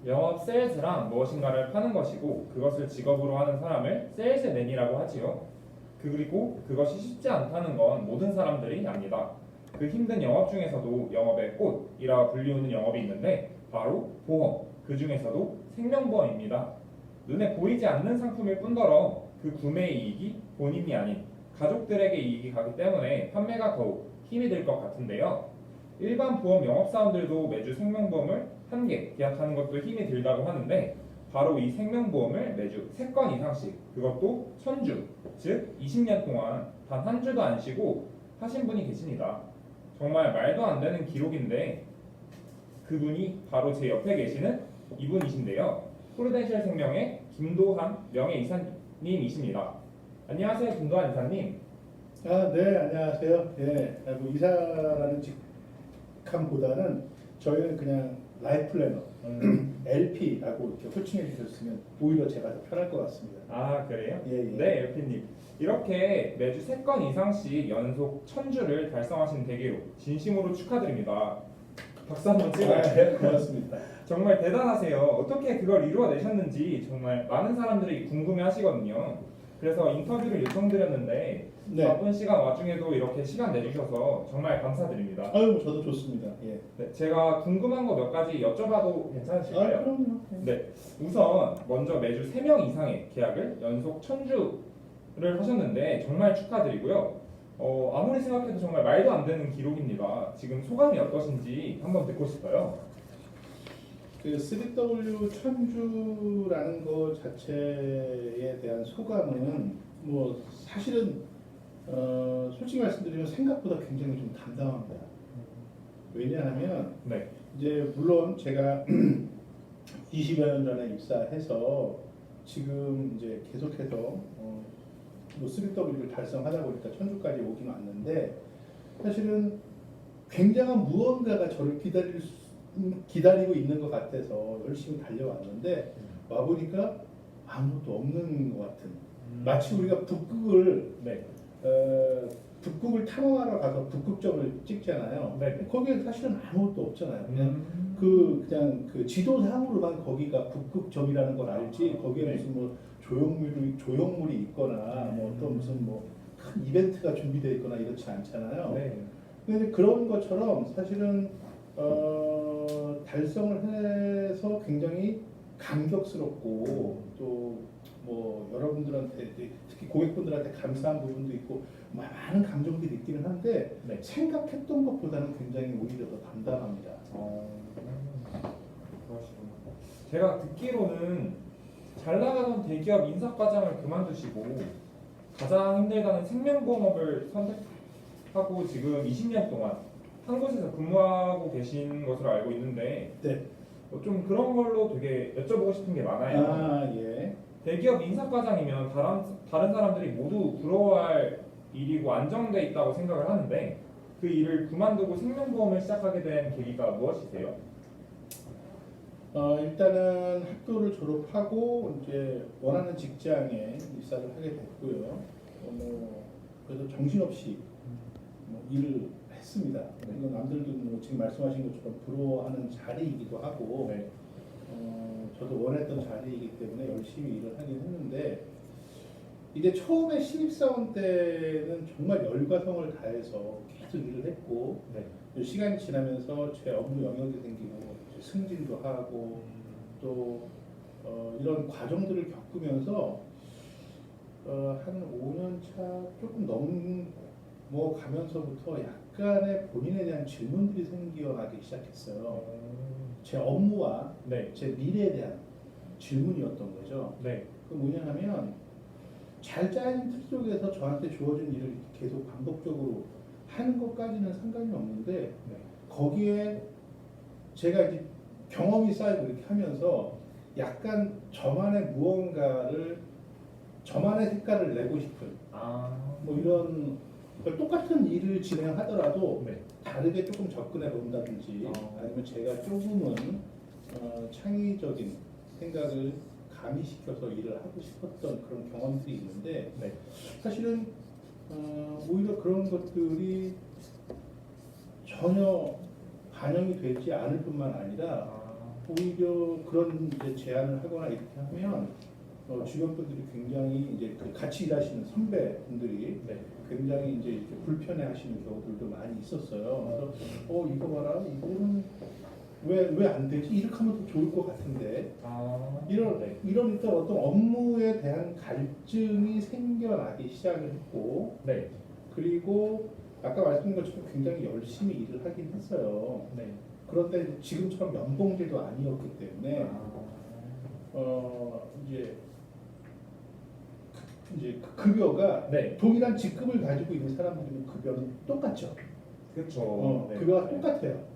영업 세일즈랑 무엇인가를 파는 것이고 그것을 직업으로 하는 사람을 세일즈맨이라고 하지요. 그리고 그것이 쉽지 않다는 건 모든 사람들이 압니다. 그 힘든 영업 중에서도 영업의 꽃이라 불리우는 영업이 있는데 바로 보험, 그 중에서도 생명보험입니다. 눈에 보이지 않는 상품일 뿐더러 그 구매의 이익이 본인이 아닌 가족들에게 이익이 가기 때문에 판매가 더욱 힘이 들 것 같은데요. 일반 보험 영업사원들도 매주 생명보험을 한 개 계약하는 것도 힘이 들다고 하는데 바로 이 생명보험을 매주 3건 이상씩, 그것도 천주, 즉 20년 동안 단 한 주도 안 쉬고 하신 분이 계십니다. 정말 말도 안 되는 기록인데 그분이 바로 제 옆에 계시는 이분이신데요. 프루덴셜 생명의 김도한 명예이사님이십니다. 안녕하세요, 김도한 이사님. 네, 안녕하세요. 예, 뭐 이사라는 직함보다는 저희는 그냥 라이프 플래너, LP라고 이렇게 호칭해 주셨으면 오히려 제가 더 편할 것 같습니다. 아, 그래요? 예, 예. 네, LP님. 이렇게 매주 3건 이상씩 연속 1000주를 달성하신 대기로 진심으로 축하드립니다. 박수 한번 찍어주세요. 고맙습니다. 정말 대단하세요. 어떻게 그걸 이루어내셨는지 정말 많은 사람들이 궁금해하시거든요. 그래서 인터뷰를 요청드렸는데 네. 바쁜 시간 와중에도 이렇게 시간 내주셔서 정말 감사드립니다. 아유, 저도 좋습니다. 예. 네, 제가 궁금한 거 몇 가지 여쭤봐도 괜찮으실까요? 그럼요. 네, 우선 먼저 매주 3명 이상의 계약을 연속 1000주를 하셨는데 정말 축하드리고요. 아무리 생각해도 정말 말도 안 되는 기록입니다. 지금 소감이 어떠신지 한번 듣고 싶어요. 그 3W 천주라는 것 자체에 대한 소감은 뭐 사실은 솔직히 말씀드리면 생각보다 굉장히 좀 담담합니다. 왜냐하면 네, 이제 물론 제가 20여 년 전에 입사해서 지금 이제 계속해서 뭐 3W를 달성하다 보니까 천주까지 오긴 왔는데 사실은 굉장한 무언가가 저를 기다리고 있는 것 같아서 열심히 달려왔는데 와 보니까 아무것도 없는 것 같은, 마치 우리가 네, 북극을 탐험하러 가서 북극점을 찍잖아요. 네. 거기에 사실은 아무것도 없잖아요. 그냥 그 지도상으로만 거기가 북극점이라는 걸 알지 거기에 네. 무슨 뭐 조형물이 있거나 뭐 또 무슨 뭐 큰 이벤트가 준비되어 있거나 이렇지 않잖아요. 네. 근데 그런 것처럼 사실은 달성을 해서 굉장히 감격스럽고 또 뭐 여러분들한테 특히 고객분들한테 감사한 부분도 있고 많은 감정들이 있기는 한데 네. 생각했던 것보다는 굉장히 오히려 더 담담합니다. 그러시구나. 제가 듣기로는 잘 나가던 대기업 인사과장을 그만두시고 가장 힘들다는 생명보험업을 선택하고 지금 20년 동안 한 곳에서 근무하고 계신 것으로 알고 있는데 네. 좀 그런 걸로 되게 여쭤보고 싶은 게 많아요. 예. 대기업 인사과장이면 다른 사람들이 모두 부러워할 일이고 안정돼 있다고 생각을 하는데 그 일을 그만두고 생명보험을 시작하게 된 계기가 무엇이세요? 일단은 학교를 졸업하고 이제 원하는 직장에 입사를 하게 됐고요. 그래서 정신없이 뭐 일을 했습니다. 이건 남들도 뭐 지금 말씀하신 것처럼 부러워하는 자리이기도 하고, 네. 저도 원했던 자리이기 때문에 열심히 일을 하긴 했는데 이제 처음에 신입사원 때는 정말 열과성을 다해서 계속 일을 했고 네. 시간이 지나면서 제 업무 영역이 생기고 승진도 하고 또 이런 과정들을 겪으면서 한 5년 차 조금 넘어가면서부터 약간의 본인에 대한 질문들이 생겨나기 시작했어요. 제 업무와 네. 제 미래에 대한 질문이었던 거죠. 네. 그 뭐냐 하면 잘 짜인 틀 속에서 저한테 주어진 일을 계속 반복적으로 하는 것까지는 상관이 없는데 네. 거기에 제가 이제 경험이 쌓이고 이렇게 하면서 약간 저만의 무언가를, 저만의 색깔을 내고 싶은 뭐 이런 똑같은 일을 진행하더라도 네. 다르게 조금 접근해 본다든지 아니면 제가 조금은 창의적인 생각을 가미시켜서 일을 하고 싶었던 그런 경험들이 있는데 네. 사실은 오히려 그런 것들이 전혀 반영이 되지 않을 뿐만 아니라 오히려 그런 이제 제안을 하거나 이렇게 하면 주변 분들이 굉장히 이제 그 같이 일하시는 선배분들이 네. 굉장히 이제 이렇게 불편해하시는 경우들도 많이 있었어요. 그래서 이거 봐라, 이거는 왜 안 되지? 이렇게 하면 더 좋을 것 같은데 네. 이러니까 어떤 업무에 대한 갈증이 생겨나기 시작을 했고 네. 그리고 아까 말씀드린 것처럼 굉장히 열심히 일을 하긴 했어요. 네. 그런데 지금처럼 연봉제도 아니었기 때문에 이제 그 급여가 네. 동일한 직급을 가지고 있는 사람들은 급여는 똑같죠. 그렇죠. 네. 급여가 똑같아요.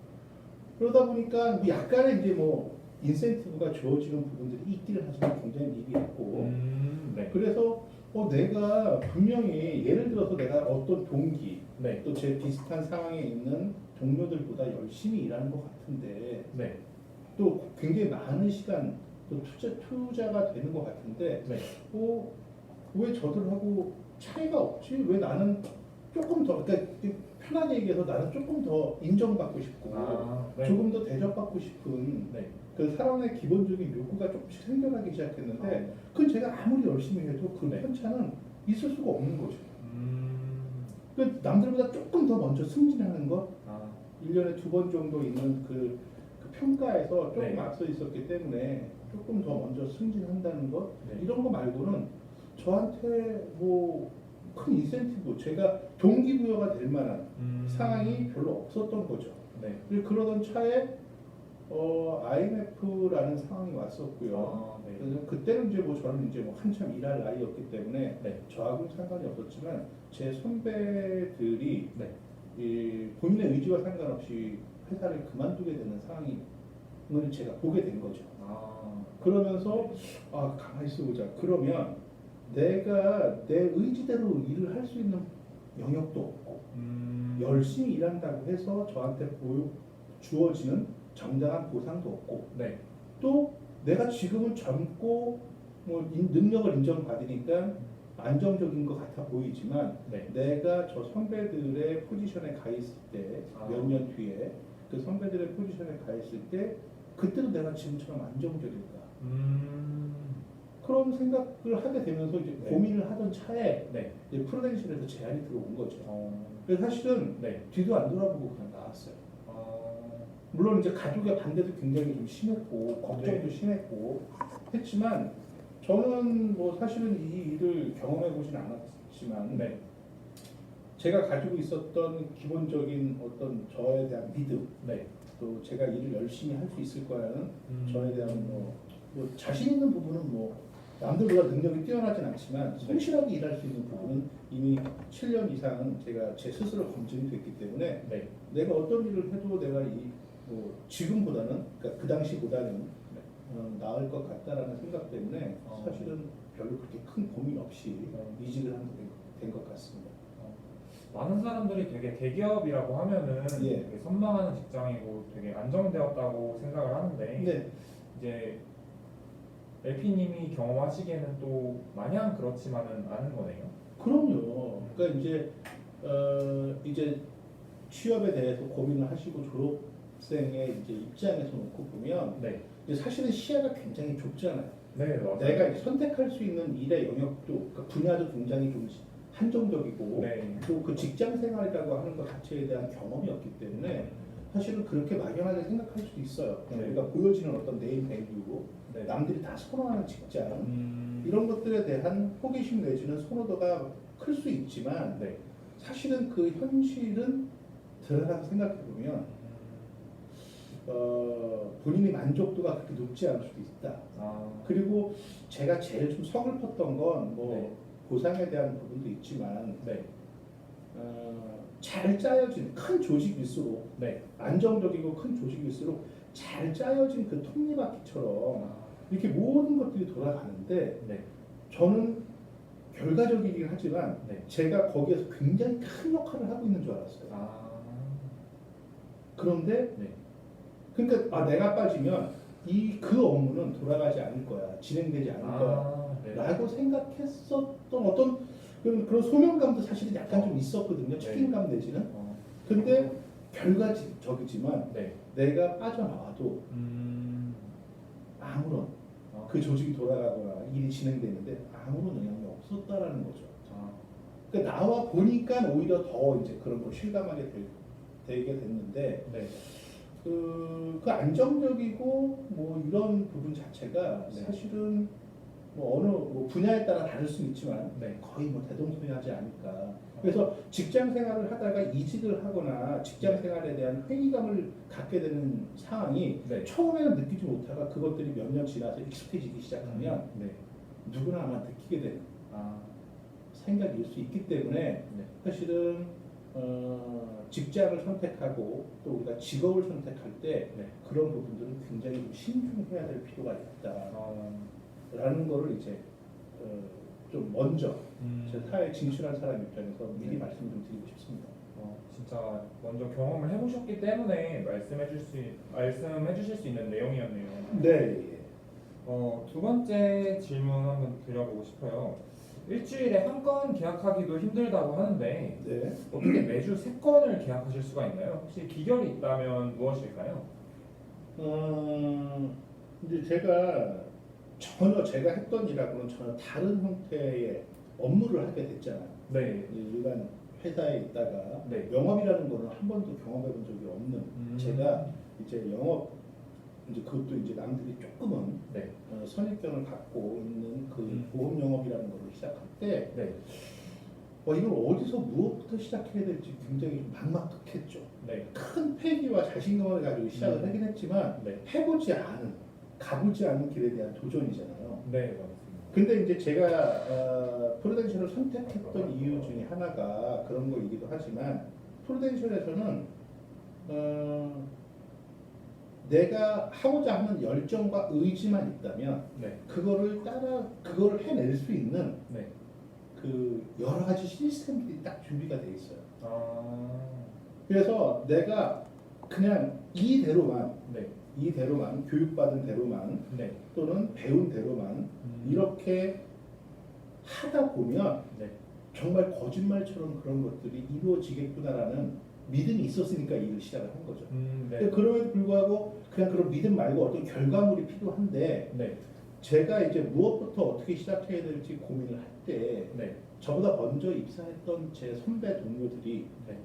그러다 보니까 뭐 약간의 이제 뭐 인센티브가 주어지는 부분들이 있기는 하지만 굉장히 미비했고 네. 그래서 내가 분명히 예를 들어서 내가 어떤 동기 네. 또 제 비슷한 상황에 있는 동료들보다 열심히 일하는 것 같은데 네. 또 굉장히 많은 시간 또 투자가 되는 것 같은데 네. 왜 저들하고 차이가 없지? 왜 나는 조금 더 그러니까 편하게 얘기해서 나는 조금 더 인정받고 싶고 네. 조금 더 대접받고 싶은 네. 그 사람의 기본적인 요구가 조금씩 생겨나기 시작했는데 그건 제가 아무리 열심히 해도 그 네. 편차는 있을 수가 없는 거죠. 음. 그 남들보다 조금 더 먼저 승진하는 것 1년에 2번 정도 있는 그 평가에서 조금 네. 앞서 있었기 때문에 조금 더 먼저 승진한다는 것 네. 이런 거 말고는 저한테 뭐 큰 인센티브 제가 동기부여가 될 만한 상황이 별로 없었던 거죠. 네. 그러던 차에 IMF라는 상황이 왔었고요. 네. 그래서 그때는 이제 뭐 저는 이제 뭐 한참 일할 나이였기 때문에 네. 저하고는 상관이 없었지만 제 선배들이 네. 이 본인의 의지와 상관없이 회사를 그만두게 되는 상황을 제가 보게 된 거죠. 그러면서 가만히 있어보자. 그러면 내가 내 의지대로 일을 할 수 있는 영역도 없고 열심히 일한다고 해서 저한테 주어지는 정당한 보상도 없고 네. 또 내가 지금은 젊고 뭐 능력을 인정받으니까 안정적인 것 같아 보이지만 네. 내가 저 선배들의 포지션에 가 있을 때 몇 년 뒤에 그 선배들의 포지션에 가 있을 때 그때도 내가 지금처럼 안정적일까 그런 생각을 하게 되면서 이제 네. 고민을 하던 차에 네. 이제 프루덴셜에서 제안이 들어온 거죠. 어. 그래서 사실은 네. 뒤도 안 돌아보고 그냥 나왔어요. 물론 이제 가족의 반대도 굉장히 좀 심했고 걱정도 네. 심했고 했지만 저는 뭐 사실은 이 일을 경험해 보진 않았지만 네. 제가 가지고 있었던 기본적인 어떤 저에 대한 믿음 네. 또 제가 일을 열심히 할 수 있을 거라는 저에 대한 뭐 자신 있는 부분은 뭐 남들보다 능력이 뛰어나진 않지만 성실하게 일할 수 있는 부분은 이미 7년 이상 제가 제 스스로 검증이 됐기 때문에 네. 내가 어떤 일을 해도 내가 지금보다는 그러니까 그 당시보다는 나을 것 같다라는 생각 때문에 사실은 별로 그렇게 큰 고민 없이 이직을 하게 된 것 같습니다. 많은 사람들이 되게 대기업이라고 하면은 예. 되게 선망하는 직장이고 되게 안정되었다고 생각을 하는데 네. 이제 LP님이 경험하시기에는 또 마냥 그렇지만은 않은 거네요. 그럼요. 그러니까 이제 취업에 대해서 고민을 하시고 졸업생의 이제 입장에서 놓고 보면 네. 이제 사실은 시야가 굉장히 좁잖아요. 네, 맞아요. 내가 이제 선택할 수 있는 일의 영역도 그러니까 분야도 굉장히 좀 한정적이고 네. 또 그 직장 생활이라고 하는 것 자체에 대한 경험이 없기 때문에 사실은 그렇게 막연하게 생각할 수도 있어요. 그냥 네. 우리가 보여지는 어떤 네임 밸류, 네. 남들이 다 선호하는 직장 이런 것들에 대한 호기심 내지는 선호도가 클 수 있지만 네. 사실은 그 현실은 들어가서 생각해 보면 본인의 만족도가 그렇게 높지 않을 수도 있다. 그리고 제가 제일 좀 서글펐던 건 뭐 네. 보상에 대한 부분도 있지만 네. 잘 짜여진 큰 조직일수록 네. 안정적이고 큰 조직일수록 잘 짜여진 그 톱니바퀴처럼 이렇게 모든 것들이 돌아가는데 네. 저는 결과적이긴 하지만 네. 제가 거기에서 굉장히 큰 역할을 하고 있는 줄 알았어요. 그런데 네. 그러니까 내가 빠지면 그 업무는 돌아가지 않을 거야, 진행되지 않을 거야 네. 라고 생각했었던 어떤 그런 소명감도 사실은 약간 좀 있었거든요. 책임감 내지는. 근데 결과적이지만 네. 내가 빠져나와도 아무런 아, 그 조직이 돌아가거나 일이 진행되는데 아무런 영향이 없었다라는 거죠. 아, 그러니까 나와 보니까 오히려 더 이제 그런 걸 실감하게 되게 됐는데 네. 그 안정적이고 뭐 이런 부분 자체가 네. 사실은 뭐 어느 뭐 분야에 따라 다를 수는 있지만 네. 거의 뭐 대동소이하지 않을까. 그래서 직장 생활을 하다가 이직을 하거나 직장 생활에 대한 회의감을 갖게 되는 상황이 네. 처음에는 느끼지 못하다가 그것들이 몇 년 지나서 익숙해지기 시작하면 네. 누구나 아마 느끼게 되는 아, 생각일 수 있기 때문에 네. 사실은 직장을 선택하고 또 우리가 직업을 선택할 때 네. 그런 부분들은 굉장히 좀 신중해야 될 필요가 있다라는 어, 거를 이제 좀 먼저 제 음, 사회에 진출한 사람 입장에서 미리 네. 말씀 좀 드리고 싶습니다. 진짜 먼저 경험을 해보셨기 때문에 말씀해 주실 수 있는 내용이었네요. 네. 두 번째 질문 한번 드려보고 싶어요. 일주일에 한 건 계약하기도 힘들다고 하는데 네. 어떻게 매주 3건을 계약하실 수가 있나요? 혹시 비결이 있다면 무엇일까요? 이제 전혀 제가 했던 일하고는 전혀 다른 형태의 업무를 하게 됐잖아요. 네. 일반 회사에 있다가 네. 영업이라는 거는 한 번도 경험해 본 적이 없는 제가 이제 영업 이제 그것도 이제 남들이 조금은 네. 선입견을 갖고 있는 그 음. 보험 영업이라는 걸 시작할 때 네. 이걸 어디서 무엇부터 시작해야 될지 굉장히 좀 막막했죠. 네. 큰 패기와 자신감을 가지고 시작을 하긴 했지만 네. 해보지 않은 가보지 않은 길에 대한 도전이잖아요. 네, 맞습니다. 근데 이제 제가 프루덴셜을 선택했던 이유 중에 하나가 그런 거이기도 하지만 프루덴셜에서는 내가 하고자 하는 열정과 의지만 있다면 네. 그걸 해낼 수 있는 네. 그 여러 가지 시스템들이 딱 준비가 돼 있어요. 아, 그래서 내가 그냥 네. 이대로만 교육받은 대로만 네. 또는 배운 대로만 이렇게 하다 보면 네. 정말 거짓말처럼 그런 것들이 이루어지겠구나라는 믿음이 있었으니까 일을 시작을 한 거죠. 네. 근데 그럼에도 불구하고 그냥 그런 믿음 말고 어떤 결과물이 필요한데 네. 제가 이제 무엇부터 어떻게 시작해야 될지 고민을 할 때 네. 저보다 먼저 입사했던 제 선배 동료들이 네.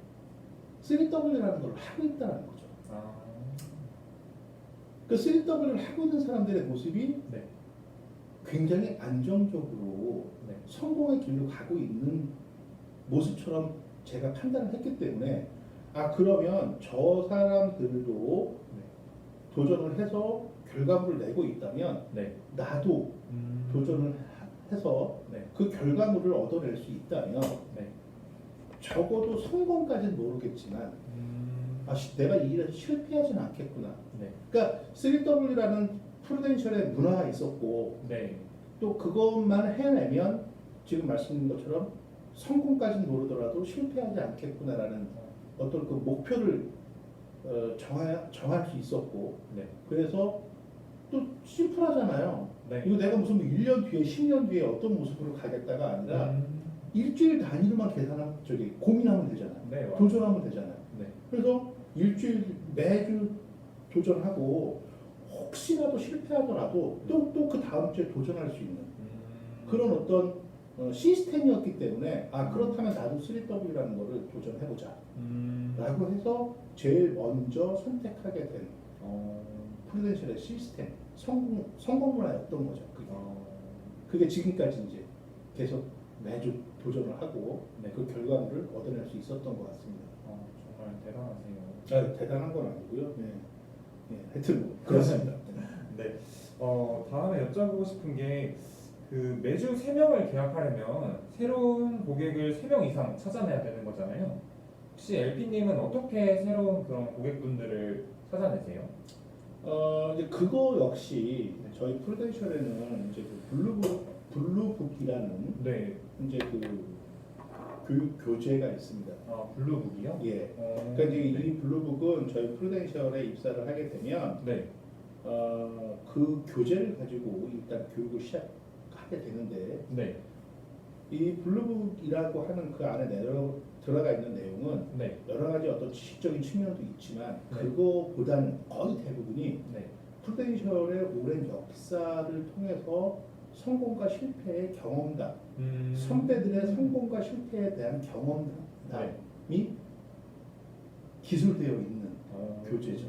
3W라는 걸 하고 있다는 거죠. 아, 그 3W를 하고 있는 사람들의 모습이 네. 굉장히 안정적으로 네. 성공의 길로 가고 있는 모습처럼 제가 판단을 했기 때문에 그러면 저 사람들도 네. 도전을 해서 결과물을 내고 있다면 네. 나도 도전을 해서 네. 그 결과물을 얻어낼 수 있다면 네. 적어도 성공까지는 모르겠지만 내가 이 일에서 실패하지는 않겠구나. 네. 그러니까 3W라는 프루덴셜의 문화가 있었고 네. 또 그것만 해내면 지금 말씀드린 것처럼 성공까지는 모르더라도 실패하지 않겠구나라는 어떤 그 목표를 정할 수 있었고 네. 그래서 또 심플하잖아요. 네. 이거 내가 무슨 1년 뒤에 10년 뒤에 어떤 모습으로 가겠다가 아니라 일주일 단위로만 고민하면 되잖아요. 네. 맞아요. 도전하면 되잖아요. 네. 그래서 매주 도전하고 혹시라도 실패하더라도 또 그 다음 주에 도전할 수 있는 그런 어떤 시스템이었기 때문에 그렇다면 나도 3W라는 거를 도전해보자 라고 해서 제일 먼저 선택하게 된 프루덴셜의 시스템 성공 문화였던 거죠. 그게 지금까지 이제 계속 매주 도전을 하고 네. 그 결과물을 얻어낼 수 있었던 것 같습니다. 정말 대단하세요. 대단한 건 아니고요. 네. 하여튼 뭐 그렇습니다. 네. 다음에 여쭤보고 싶은 게 매주 3명을 계약하려면 새로운 고객을 3명 이상 찾아내야 되는 거잖아요. 혹시 LP님은 어떻게 새로운 그런 고객분들을 찾아내세요? 이제 그거 역시 저희 프루덴셜에는 이제 그 블루북이라는 네. 이제 그 교육 교재가 있습니다. 블루북이요? 예. 그러니까 이제 이 블루북은 저희 프루덴셜에 입사를 하게 되면 네. 그 교재를 가지고 일단 교육을 시작하게 되는데 네. 이 블루북이라고 하는 그 안에 들어가 있는 내용은 네. 여러 가지 어떤 지식적인 측면도 있지만 네. 그거보다는 거의 대부분이 네. 프루덴셜의 오랜 역사를 통해서 성공과 실패의 경험담, 선배들의 성공과 실패에 대한 경험담이 기술되어 있는 교재죠.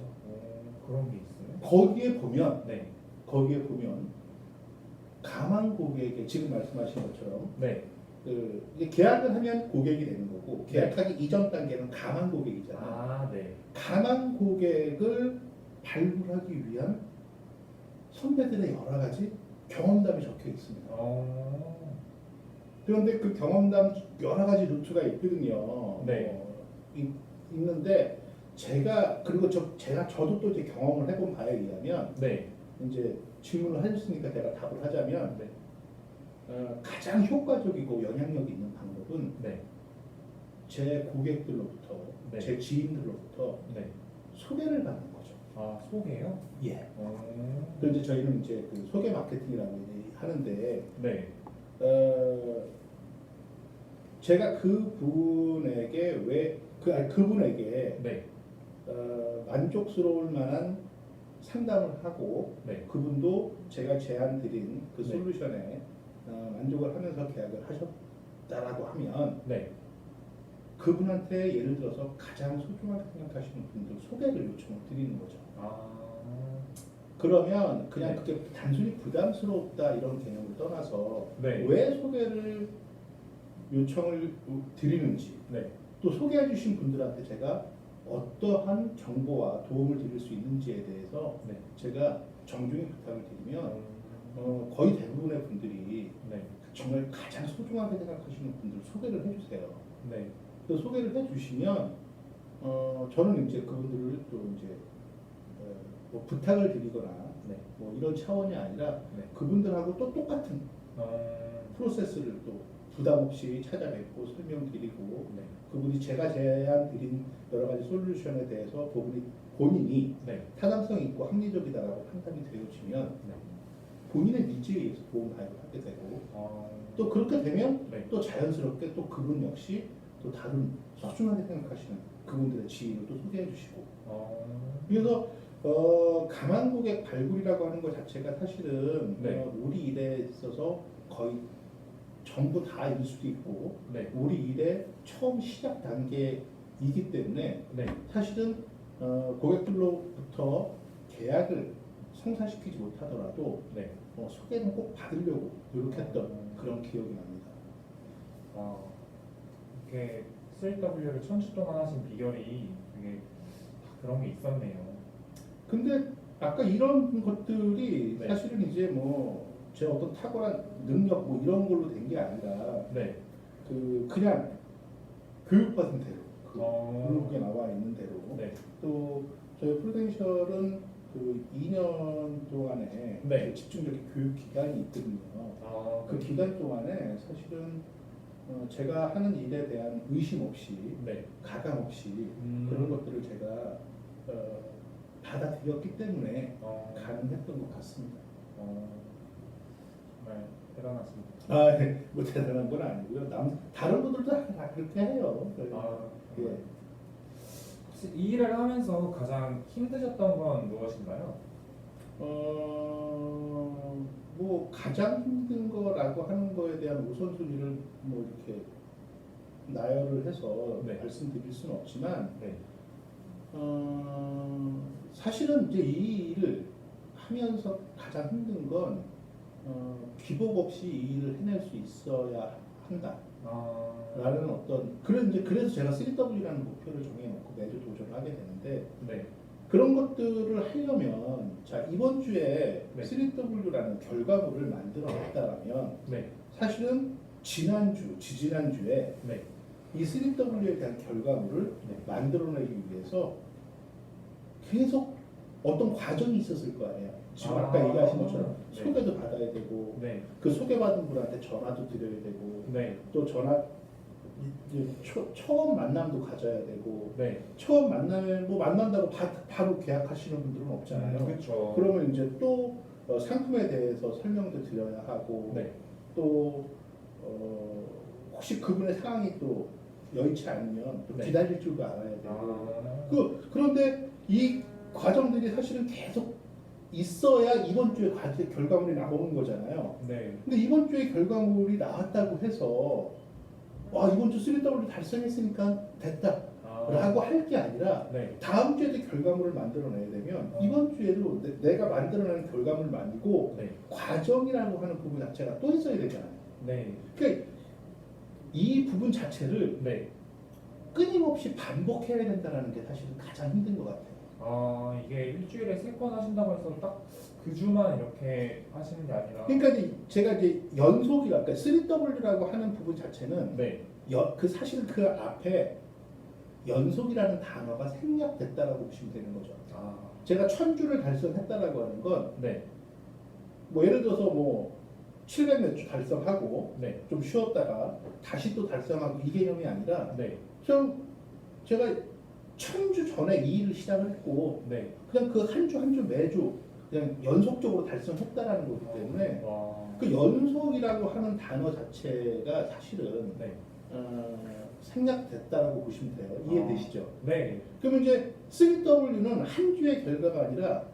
그런 게 있어요? 거기에 보면 네. 가만 고객의 지금 말씀하신 것처럼 네. 이게 계약을 하면 고객이 되는 거고 계약하기 이전 단계는 가만 고객이잖아요. 아, 네. 가만 고객을 발굴하기 위한 선배들의 여러 가지 경험담이 적혀 있습니다. 그런데 그 경험담 여러 가지 루트가 있거든요. 네. 있는데 저도 또 이제 경험을 해본 바에 의하면 네. 이제 질문을 하셨으니까 제가 답을 하자면 네. 가장 효과적이고 영향력 있는 방법은 네. 제 고객들로부터 네. 제 지인들로부터 네. 소개를 받는 거죠. 아, 소개요? 예. 그래서 이제 저희는 이제 그 소개 마케팅이라고 이제 하는데 네. 제가 그분에게 그분에게 네. 만족스러울 만한 상담을 하고 네. 그분도 제가 제안 드린 그 네. 솔루션에 만족을 하면서 계약을 하셨다라고 하면 네. 그분한테 예를 들어서 가장 소중하게 생각하시는 분들 소개를 요청을 드리는 거죠. 그러면 그냥 네. 그게 단순히 부담스럽다 이런 개념을 떠나서 네. 왜 소개를 요청을 드리는지 네. 또 소개해 주신 분들한테 제가 어떠한 정보와 도움을 드릴 수 있는지에 대해서 네. 제가 정중히 부탁을 드리면 거의 대부분의 분들이 네. 정말 가장 소중하게 생각하시는 분들 소개를 해주세요. 네. 그 소개를 해주시면 저는 이제 그분들을 또 이제 뭐 부탁을 드리거나 네. 뭐 이런 차원이 아니라 네. 그분들하고 또 똑같은 프로세스를 또 부담 없이 찾아뵙고 설명드리고 네. 그분이 제가 제안 드린 여러 가지 솔루션에 대해서 본인이 네. 타당성 있고 합리적이다라고 판단이 되어지면 네. 본인의 니즈에 의해서 도움 가입을 하게 되고 또 그렇게 되면 네. 또 자연스럽게 또 그분 역시 또 다른 소중하게 생각하시는 그분들의 지인을 또 소개해 주시고 그래서 가만 고객 발굴이라고 하는 것 자체가 사실은 네. 우리 일에 있어서 거의 전부 다일 수도 있고 네. 우리 일의 처음 시작 단계이기 때문에 네. 사실은 고객들로부터 계약을 성사시키지 못하더라도 네. 소개는 꼭 받으려고 노력했던 그런 기억이 납니다. 이렇게 CW를 천주 동안 하신 비결이 되게 그런 게 있었네요. 근데 아까 이런 것들이 네. 사실은 이제 뭐 제 어떤 탁월한 능력 뭐 이런 걸로 된 게 아니라 네. 그냥 교육받은 대로 블로그에 어. 나와 있는 대로 네. 또 저희 프루덴셜은 그 2년 동안에 네. 그 집중적인 교육 기간이 있거든요. 그 기간 동안에 사실은 제가 하는 일에 대한 의심 없이 네. 가감 없이 그런 것들을 제가 받아들였기 때문에 가능했던 것 같습니다. 정말 대단하십니다. 네. 뭐 대단한 건 아니고요. 다른 분들도 다 그렇게 해요. 예. 혹시 이 일을 하면서 가장 힘드셨던 건 무엇인가요? 뭐 가장 힘든 거라고 하는 거에 대한 우선순위를 뭐 이렇게 나열을 해서 네. 말씀드릴 수는 없지만 네. 사실은 이제 이 일을 하면서 가장 힘든 건 기복 없이 이 일을 해낼 수 있어야 한다라는 어떤 그래서 제가 3W라는 목표를 정해놓고 매주 도전을 하게 되는데 네. 그런 것들을 하려면 자 이번 주에 네. 3W라는 결과물을 만들어냈다라면 네. 사실은 지지난주에 네. 이 3W에 대한 결과물을 네. 만들어내기 위해서 계속 어떤 과정이 있었을 거 아니에요. 지금 아까 얘기하신 것처럼 네. 소개도 받아야 되고 네. 그 소개받은 분한테 전화도 드려야 되고 네. 또 이제 처음 만남도 가져야 되고 네. 처음 만남에 뭐 만난다고 바로 계약하시는 분들은 없잖아요. 그렇죠. 그러면 이제 또 상품에 대해서 설명도 드려야 하고 네. 또 혹시 그분의 상황이 또 여의치 않으면 또 네. 기다릴 줄도 알아야 되고 그런데 이 과정들이 사실은 계속 있어야 이번 주에 결과물이 나오는 거잖아요. 네. 근데 이번 주에 결과물이 나왔다고 해서 와 이번 주 3W 달성했으니까 됐다 라고 할 게 아니라 네. 다음 주에도 결과물을 만들어내야 되면 이번 주에도 내가 만들어내는 결과물만이고 네. 과정이라고 하는 부분 자체가 또 있어야 되잖아요. 네. 그러니까 이 부분 자체를 네. 끊임없이 반복해야 된다는 게 사실은 가장 힘든 것 같아요. 이게 일주일에 3건 하신다고 해서 딱 그 주만 이렇게 하시는 게 아니라. 그러니까 이제 제가 이제 연속이라 그러니까 3W라고 하는 부분 자체는 네. 그 사실 그 앞에 연속이라는 단어가 생략됐다라고 보시면 되는 거죠. 제가 1000주를 달성했다라고 하는 건 네. 뭐 예를 들어서 뭐 700 몇 주 달성하고 네. 좀 쉬었다가 다시 또 달성하고 이 개념이 아니라 네. 그냥 제가 1000주 전에 이 일을 시작을 했고 네. 그냥 그 한 주 한 주 매주 그냥 연속적으로 달성했다라는 거기 때문에 와. 그 연속이라고 하는 단어 자체가 사실은 네. 생략됐다라고 보시면 돼요. 이해되시죠? 네. 그러면 이제 3W는 한 주의 결과가 아니라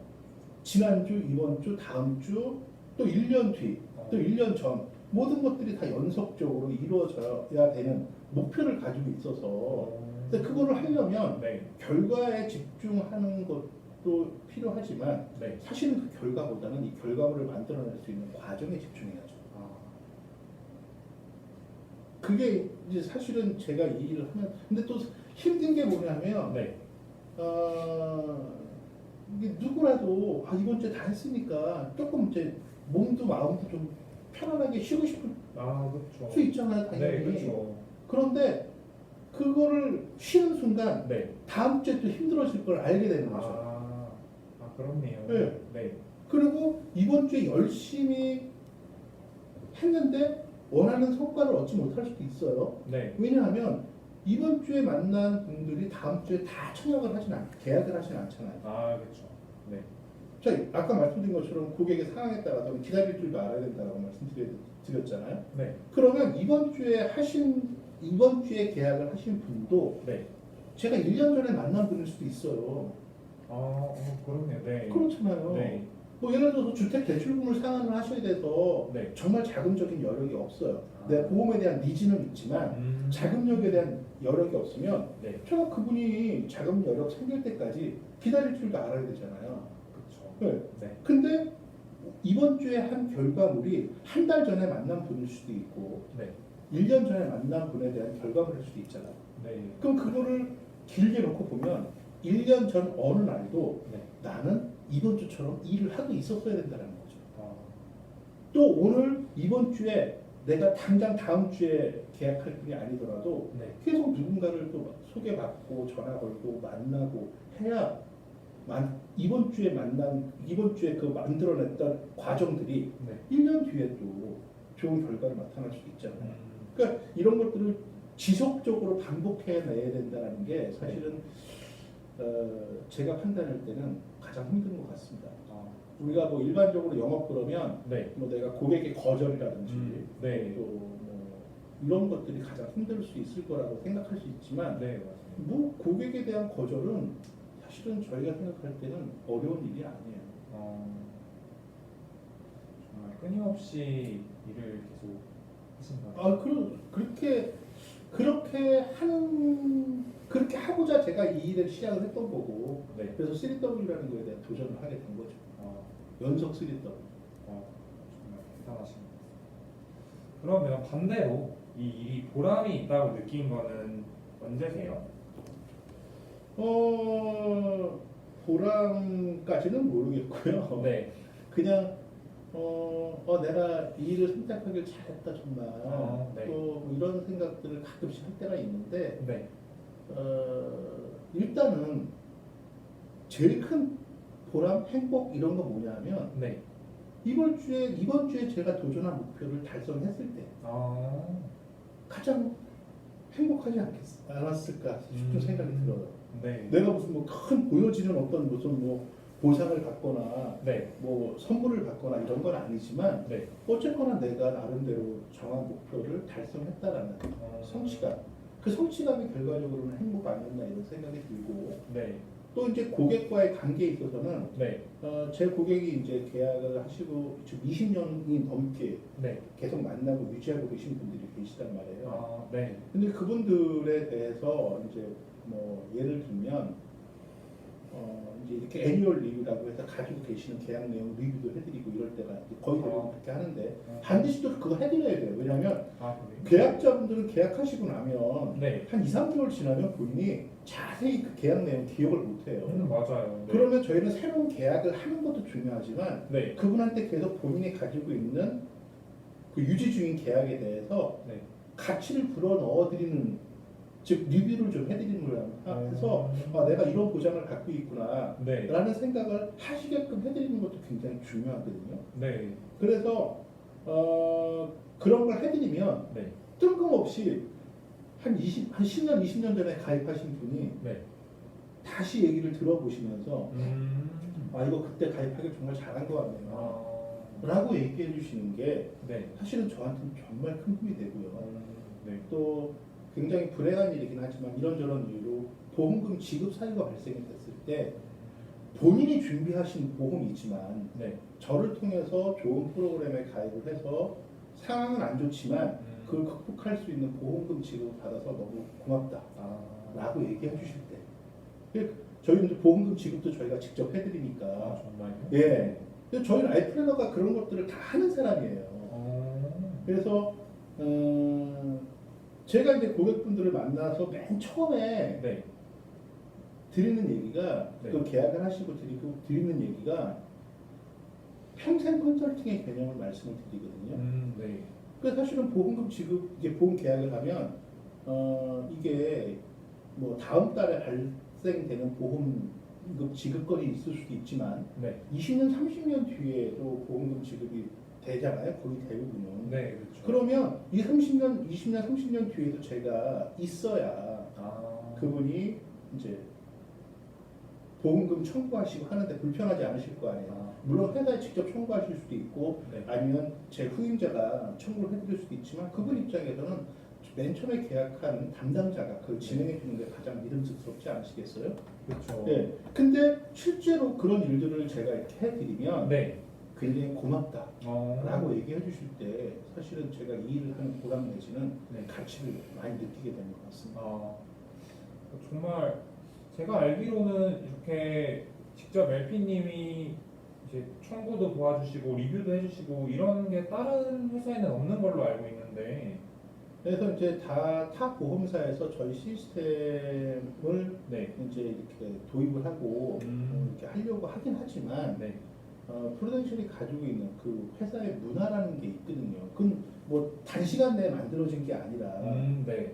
지난주, 이번 주, 다음 주, 또 1년 뒤, 또 1년 전 모든 것들이 다 연속적으로 이루어져야 되는 목표를 가지고 있어서 근데 그거를 하려면 네. 결과에 집중하는 것도 필요하지만 네. 사실은 그 결과보다는 이 결과물을 만들어낼 수 있는 과정에 집중해야죠. 그게 이제 사실은 제가 이 일을 하면 근데 또 힘든 게 뭐냐면 네. 이게 누구라도 이번 주에 다 했으니까 조금 이제 몸도 마음도 좀 편안하게 쉬고 싶을 그렇죠. 수 있잖아요, 당연히. 네, 그렇죠. 그런데 그거를 쉬는 순간 네. 다음 주에 또 힘들어질 걸 알게 되는 거죠. 그렇네요. 네. 네. 그리고 이번 주에 열심히 했는데 원하는 성과를 얻지 못할 수도 있어요. 네. 왜냐하면 이번 주에 만난 분들이 다음 주에 다 계약을 하진 않잖아요. 그렇죠. 네. 자, 아까 말씀드린 것처럼 고객의 상황에 따라서 기다릴 줄도 알아야 된다고 말씀드렸잖아요. 네. 그러면 이번 주에 계약을 하신 분도 네. 제가 1년 전에 만난 분일 수도 있어요. 그렇네요. 네. 그렇잖아요. 네. 뭐 예를 들어서 주택 대출금을 상환을 하셔야 돼서 네. 정말 자금적인 여력이 없어요. 내가 보험에 대한 니즈는 있지만 자금력에 대한 여력이 없으면 네. 제가 그분이 자금 여력 생길 때까지 기다릴 줄도 알아야 되잖아요. 그렇죠. 네. 네. 근데 이번 주에 한 결과물이 한 달 전에 만난 분일 수도 있고 네. 1년 전에 만난 분에 대한 결과물일 수도 있잖아요. 네. 그럼 그거를 길게 놓고 보면 1년 전 어느 날도 네. 나는 이번 주처럼 일을 하고 있었어야 된다는 거죠. 또 또 오늘 이번 주에 내가 당장 다음 주에 계약할 분이 아니더라도 네. 계속 누군가를 또 소개받고 전화 걸고 만나고 해야 이번 주에 그 만들어냈던 과정들이 네. 1년 뒤에 또 좋은 결과를 나타날 수도 있잖아요. 그러니까 이런 것들을 지속적으로 반복해내야 된다는 게 사실은 제가 판단할 때는 가장 힘든 것 같습니다. 우리가 뭐 일반적으로 영업 그러면 네. 뭐 내가 고객의 거절이라든지 네. 또 뭐 이런 것들이 가장 힘들 수 있을 거라고 생각할 수 있지만 네, 맞습니다. 뭐 고객에 대한 거절은 사실은 저희가 생각할 때는 어려운 일이 아니에요. 정말 끊임없이 일을 계속 하신다고요? 그렇게 하고자 제가 이 일을 시작을 했던 거고 네. 그래서 3W라는 거에 대한 도전을 하게 된 거죠. 연속 3W. 정말 대단하신 것 같습니다. 그러면 반대로 이 일이 보람이 있다고 느낀 거는 언제세요? 보람까지는 모르겠고요. 네. 그냥 내가 이 일을 선택하길 잘했다 정말. 네. 또뭐 이런 생각들을 가끔씩 할 때가 있는데 네. 일단은 제일 큰 보람, 행복 이런 거 뭐냐면 네. 이번 주에 제가 도전한 목표를 달성했을 때 가장 행복하지 않았을까 싶은 생각이 들어요. 네. 내가 무슨 뭐 큰 보여지는 어떤 무슨 뭐 보상을 받거나 네. 뭐 선물을 받거나 이런 건 아니지만 네. 어쨌거나 내가 나름대로 정한 목표를 달성했다라는 성취감. 그 성취감이 결과적으로는 행복 아니었나 이런 생각이 들고 네. 또 이제 고객과의 관계에 있어서는 네. 제 고객이 이제 계약을 하시고 지금 20년이 넘게 네. 계속 만나고 유지하고 계신 분들이 계시단 말이에요. 아, 네. 근데 그분들에 대해서 이제 뭐 예를 들면 이제 이렇게 애니얼 리뷰라고 해서 가지고 계시는 계약 내용 리뷰도 해드리고 이럴 때가 거의 대부분 그렇게 하는데 반드시 또 그거 해드려야 돼요. 왜냐하면 아, 그래요? 계약자분들은 계약하시고 나면 네. 한 2, 3개월 지나면 본인이 자세히 그 계약 내용 기억을 못해요. 맞아요. 네. 그러면 저희는 새로운 계약을 하는 것도 중요하지만 네. 그분한테 계속 본인이 가지고 있는 그 유지 중인 계약에 대해서 네. 가치를 불어 넣어드리는 즉 리뷰를 좀 해드리는 거야. 해서 내가 이런 보장을 갖고 있구나 네. 라는 생각을 하시게끔 해드리는 것도 굉장히 중요하거든요. 네. 그래서 그런 걸 해드리면 네. 뜬금없이 한 10년, 20년 전에 가입하신 분이 네. 다시 얘기를 들어보시면서 음. 이거 그때 가입하기 정말 잘한 것 같네요 아. 라고 얘기해 주시는 게 네. 사실은 저한테는 정말 큰 힘이 되고요. 네. 또 굉장히 불행한 일이긴 하지만 이런저런 이유로 보험금 지급 사유가 발생이 됐을 때 본인이 준비하신 보험이지만 네. 저를 통해서 좋은 프로그램에 가입을 해서 상황은 안 좋지만 그걸 극복할 수 있는 보험금 지급을 받아서 너무 고맙다 라고 얘기해 주실 때 저희는 이제 보험금 지급도 저희가 직접 해드리니까 정말요? 예. 근데 저희 라이프 플래너가 그런 것들을 다 하는 사람이에요. 그래서 제가 이제 고객분들을 만나서 맨 처음에 네. 드리는 얘기가 네. 그 계약을 하시고 드리는 얘기가 평생 컨설팅의 개념을 말씀을 드리거든요. 네. 그래서 사실은 보험금 지급 이게 보험 계약을 하면 이게 뭐 다음 달에 발생되는 보험금 지급건이 있을 수도 있지만 네. 20년, 30년 뒤에도 보험금 지급이 되잖아요. 거의 대부분은. 네. 그렇죠. 그러면 이 30년, 20년, 30년 뒤에도 제가 있어야 그분이 이제 보험금 청구하시고 하는데 불편하지 않으실 거 아니에요. 물론 회사에 직접 청구하실 수도 있고 네. 아니면 제 후임자가 청구를 해드릴 수도 있지만 그분 입장에서는 맨 처음에 계약한 담당자가 그걸 진행해 주는 게 가장 믿음직스럽지 않으시겠어요? 그렇죠. 네. 근데 실제로 그런 일들을 제가 이렇게 해드리면 네. 굉장히 고맙다 어. 라고 얘기해 주실 때 사실은 제가 이 일을 하는 보람 내지는 네. 가치를 많이 느끼게 되는 것 같습니다. 정말 제가 알기로는 이렇게 직접 LP님이 이제 청구도 도와주시고 리뷰도 해주시고 이런 게 다른 회사에는 없는 걸로 알고 있는데. 그래서 이제 타 보험사에서 저희 시스템을 네. 이제 이렇게 도입을 하고 이렇게 하려고 하긴 하지만 네. 프루덴셜이 가지고 있는 그 회사의 문화라는 게 있거든요. 그건 뭐 단시간 내에 만들어진 게 아니라 네.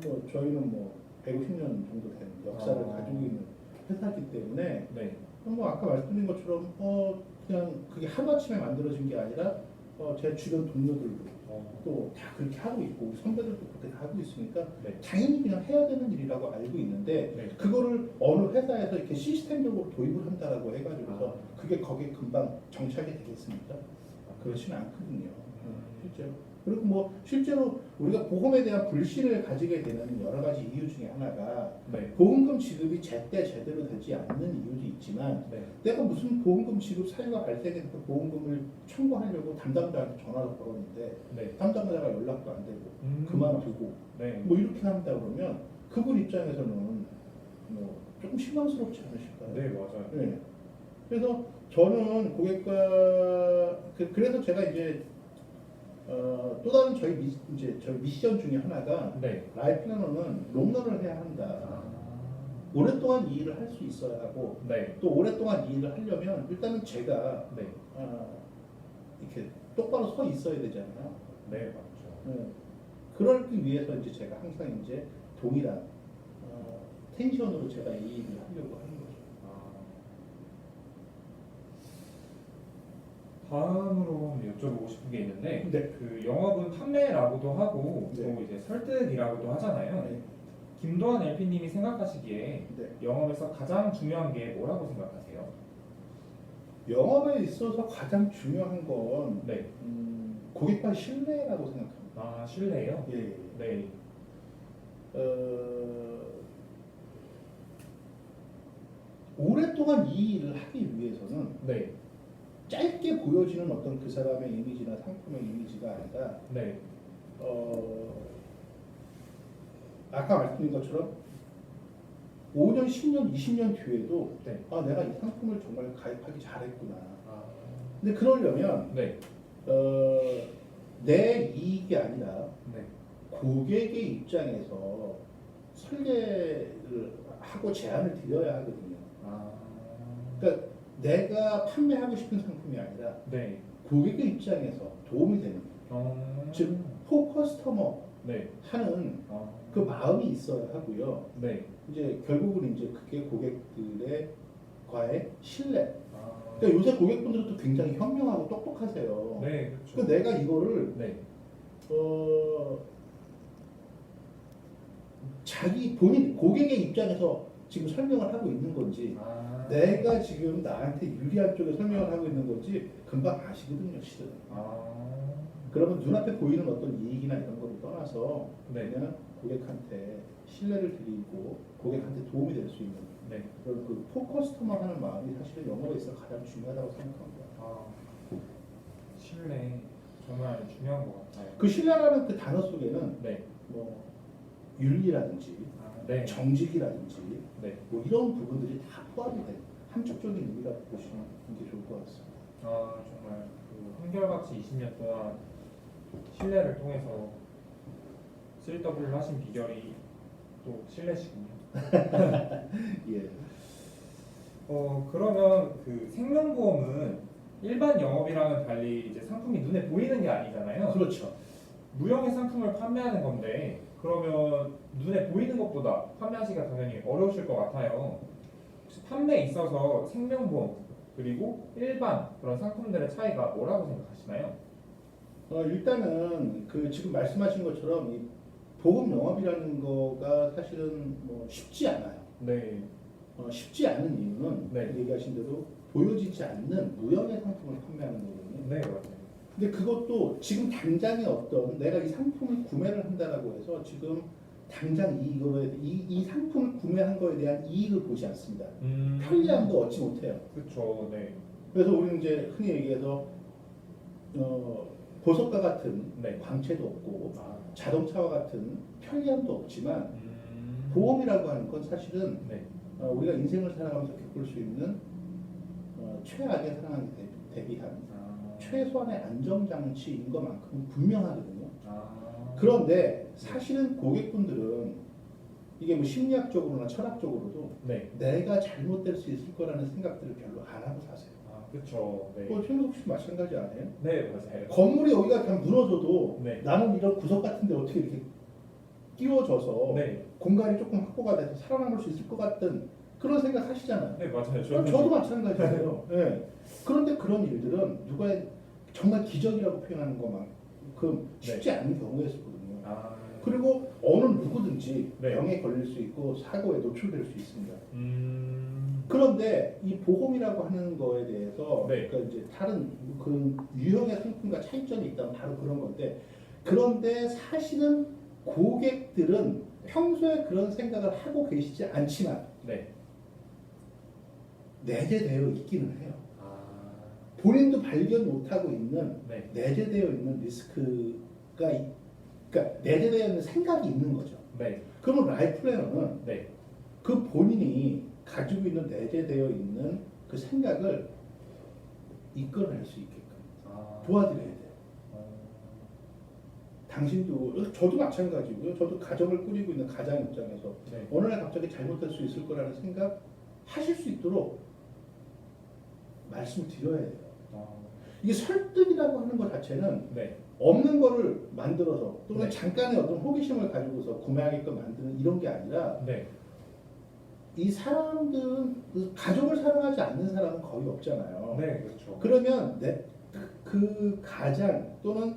뭐 저희는 뭐 150년 정도 된 역사를 가지고 있는 회사이기 때문에 네. 뭐 아까 말씀드린 것처럼 그냥 그게 하루아침에 만들어진 게 아니라 제 주변 동료들도 또 다 그렇게 하고 있고 우리 선배들도 그렇게 하고 있으니까 네. 당연히 그냥 해야 되는 일이라고 알고 있는데 네. 그거를 어느 회사에서 이렇게 시스템적으로 도입을 한다라고 해가지고서 그게 거기에 금방 정착이 되겠습니까? 그렇지는 않거든요. 실제로. 그리고 뭐 실제로 우리가 보험에 대한 불신을 가지게 되는 여러 가지 이유 중에 하나가 네. 보험금 지급이 제때 제대로 되지 않는 이유도 있지만 네. 내가 무슨 보험금 지급 사유가 발생해서 보험금을 청구하려고 담당자한테 전화를 걸었는데 네. 담당자가 연락도 안 되고 그만두고 네. 뭐 이렇게 한다 그러면 그분 입장에서는 뭐 조금 실망스럽지 않으실까요? 네, 맞아요. 네. 그래서 저는 고객과 그래서 제가 이제 또 다른 저희 미션 중에 하나가 네. 라이프 플래너는 롱런을 해야 한다. 오랫동안 이 일을 할 수 있어야 하고 네. 또 오랫동안 이 일을 하려면 일단은 제가 네. 이렇게 똑바로 서 있어야 되잖아요. 네, 맞죠. 네. 그러기 위해서 이제 제가 항상 이제 동일한 텐션으로 제가 이 일을 하려고 하는 거죠. 다음으로 여쭤보고 싶은 게 있는데 네. 그 영업은 판매라고도 하고 네. 또 이제 설득이라고도 하잖아요. 네. 김도환 LP님이 생각하시기에 네. 영업에서 가장 중요한 게 뭐라고 생각하세요? 영업에 있어서 가장 중요한 건 네. 고객과의 신뢰라고 생각합니다. 신뢰요? 예. 네. 오랫동안 이 일을 하기 위해서는 네. 짧게 보여지는 어떤 그 사람의 이미지나 상품의 이미지가 아니라 네. 아까 말씀드린 것처럼 5년, 10년, 20년 뒤에도 네. 아 내가 이 상품을 정말 가입하기 잘했구나. 아. 근데 그러려면 네. 내 이익이 아니라 네. 고객의 입장에서 설계를 하고 제안을 드려야 하거든요. 아. 그러니까 내가 판매하고 싶은 상품이 아니라 네. 고객의 입장에서 도움이 되는 즉 포커스터머 네. 하는 아. 그 마음이 있어야 하고요. 네. 이제 결국은 이제 그게 고객들의 과의 신뢰. 아. 그러니까 요새 고객분들도 굉장히 현명하고 똑똑하세요. 네, 그렇죠. 그러니까 내가 이거를 네. 자기 본인 고객의 입장에서 지금 설명을 하고 있는 건지 아. 내가 지금 나한테 유리한 쪽에 설명을 하고 있는 건지 금방 아시거든요, 실은. 아. 그러면 눈앞에 보이는 어떤 이익이나 이런 거를 떠나서 네. 그냥 고객한테 신뢰를 드리고 고객한테 도움이 될 수 있는 네. 그런 그 포커스터머 하는 마음이 사실은 영업에 있어 가장 중요하다고 생각합니다. 아. 신뢰 정말 중요한 것 같아요. 그 신뢰라는 그 단어 속에는 네. 뭐 윤리라든지 아, 네. 정직이라든지 네. 뭐 이런 부분들이 다 포함이 된 함축적인 의미라고 보시는 게 좋을 것 같습니다. 아, 정말 그 한결같이 20년 동안 신뢰를 통해서 3W를 하신 비결이 또 신뢰시군요. 예. 그러면 그 생명보험은 일반 영업이랑은 달리 이제 상품이 눈에 보이는 게 아니잖아요. 그렇죠. 무형의 상품을 판매하는 건데 그러면 눈에 보이는 것보다 판매하시기가 당연히 어려우실 것 같아요. 혹시 판매에 있어서 생명보험 그리고 일반 그런 상품들의 차이가 뭐라고 생각하시나요? 일단은 그 지금 말씀하신 것처럼 이 보험 영업이라는 거가 사실은 뭐 쉽지 않아요. 네. 쉽지 않은 이유는 네. 얘기하신 대로 보여지지 않는 무형의 상품을 판매하는 거거든요. 네, 맞아요. 근데 그것도 지금 당장에 어떤 내가 이 상품을 구매를 한다라고 해서 지금 당장 이 상품을 구매한 거에 대한 이익을 보지 않습니다. 편리함도 얻지 못해요. 그렇죠. 네. 그래서 우리는 이제 흔히 얘기해서 보석과 같은 네. 광채도 없고 아. 자동차와 같은 편리함도 없지만 음. 보험이라고 하는 건 사실은 네. 우리가 인생을 살아가면서 겪을 수 있는 최악의 상황에 대비한 아. 최소한의 안정장치인 것만큼은 분명하거든요. 아. 그런데 사실은 고객분들은 이게 뭐 심리학적으로나 철학적으로도 네. 내가 잘못될 수 있을 거라는 생각들을 별로 안 하고 사세요. 아, 그렇죠. 네. 최민석 씨 마찬가지 아니에요? 네, 맞아요. 건물이 여기가 그냥 무너져도 네. 나는 이런 구석 같은데 어떻게 이렇게 끼워져서 네. 공간이 조금 확보가 돼서 살아남을 수 있을 것 같은 그런 생각 하시잖아요. 네, 맞아요. 저도 마찬가지예요. 네. 그런데 그런 일들은 누가 정말 기적이라고 표현하는 것만큼 쉽지 않은 경우에 있거든요. 아. 그리고 어느 누구든지 네. 병에 걸릴 수 있고 사고에 노출될 수 있습니다. 음. 그런데 이 보험이라고 하는 거에 대해서 네. 그러니까 이제 다른 그런 유형의 상품과 차이점이 있다면 바로 그런 건데 그런데 사실은 고객들은 평소에 그런 생각을 하고 계시지 않지만 네. 내재되어 있기는 해요. 아. 본인도 발견 못하고 있는 네. 내재되어 있는 리스크가 그러니까 내재되어 있는 생각이 있는 거죠. 네. 그러면 라이프 플래너는 네. 그 본인이 가지고 있는 내재되어 있는 그 생각을 이끌어낼 수 있게끔 아. 도와드려야 돼요. 어. 당신도 저도 마찬가지고요. 저도 가정을 꾸리고 있는 가장 입장에서 네. 어느 날 갑자기 잘못할 수 있을 거라는 생각 하실 수 있도록 말씀을 드려야 돼요. 아. 이게 설득이라고 하는 것 자체는 네. 없는 거를 만들어서 또는 네. 잠깐의 어떤 호기심을 가지고서 구매하게끔 만드는 이런 게 아니라 네. 이 사람들은 그 가족을 사랑하지 않는 사람은 거의 없잖아요. 네, 그렇죠. 그러면 그 가장 또는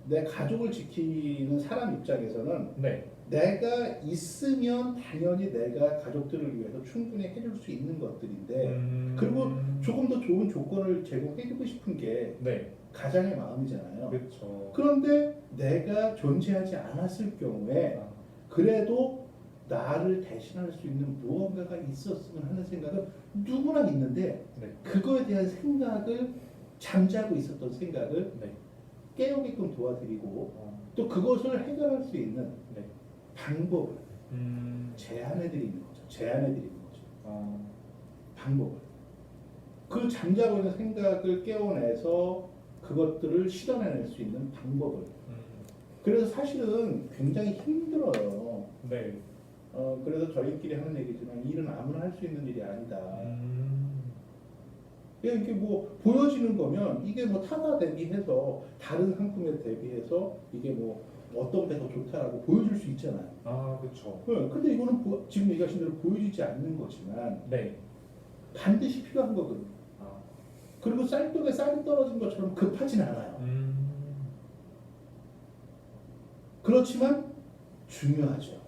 내 가족을 지키는 사람 입장에서는 네. 내가 있으면 당연히 내가 가족들을 위해서 충분히 해줄 수 있는 것들인데 그리고 조금 더 좋은 조건을 제공해주고 싶은 게 네. 가장의 마음이잖아요. 그렇죠. 그런데 내가 존재하지 않았을 경우에 아. 그래도 나를 대신할 수 있는 무언가가 있었으면 하는 생각은 누구나 있는데 네. 그거에 대한 생각을 잠자고 있었던 생각을 네. 깨우게끔 도와드리고 어, 또 그것을 해결할 수 있는 네. 방법을 음. 제안해드리는 거죠. 제안해드리는 거죠. 어, 방법을. 그 잠자고 있는 생각을 깨워내서 그것들을 실현해낼 수 있는 방법을. 그래서 사실은 굉장히 힘들어요. 네. 그래서 저희끼리 하는 얘기지만 일은 아무나 할 수 있는 일이 아니다. 이게 뭐 보여지는 거면 이게 뭐 타사 대비해서 다른 상품에 대비해서 이게 뭐 어떤 게 더 좋다라고 보여줄 수 있잖아요. 아, 그렇죠. 근데 이거는 지금 얘기하신 대로 보여지지 않는 거지만 네. 반드시 필요한 거거든요. 아, 그리고 쌀떡에 쌀이 떨어진 것처럼 급하진 않아요. 그렇지만 중요하죠.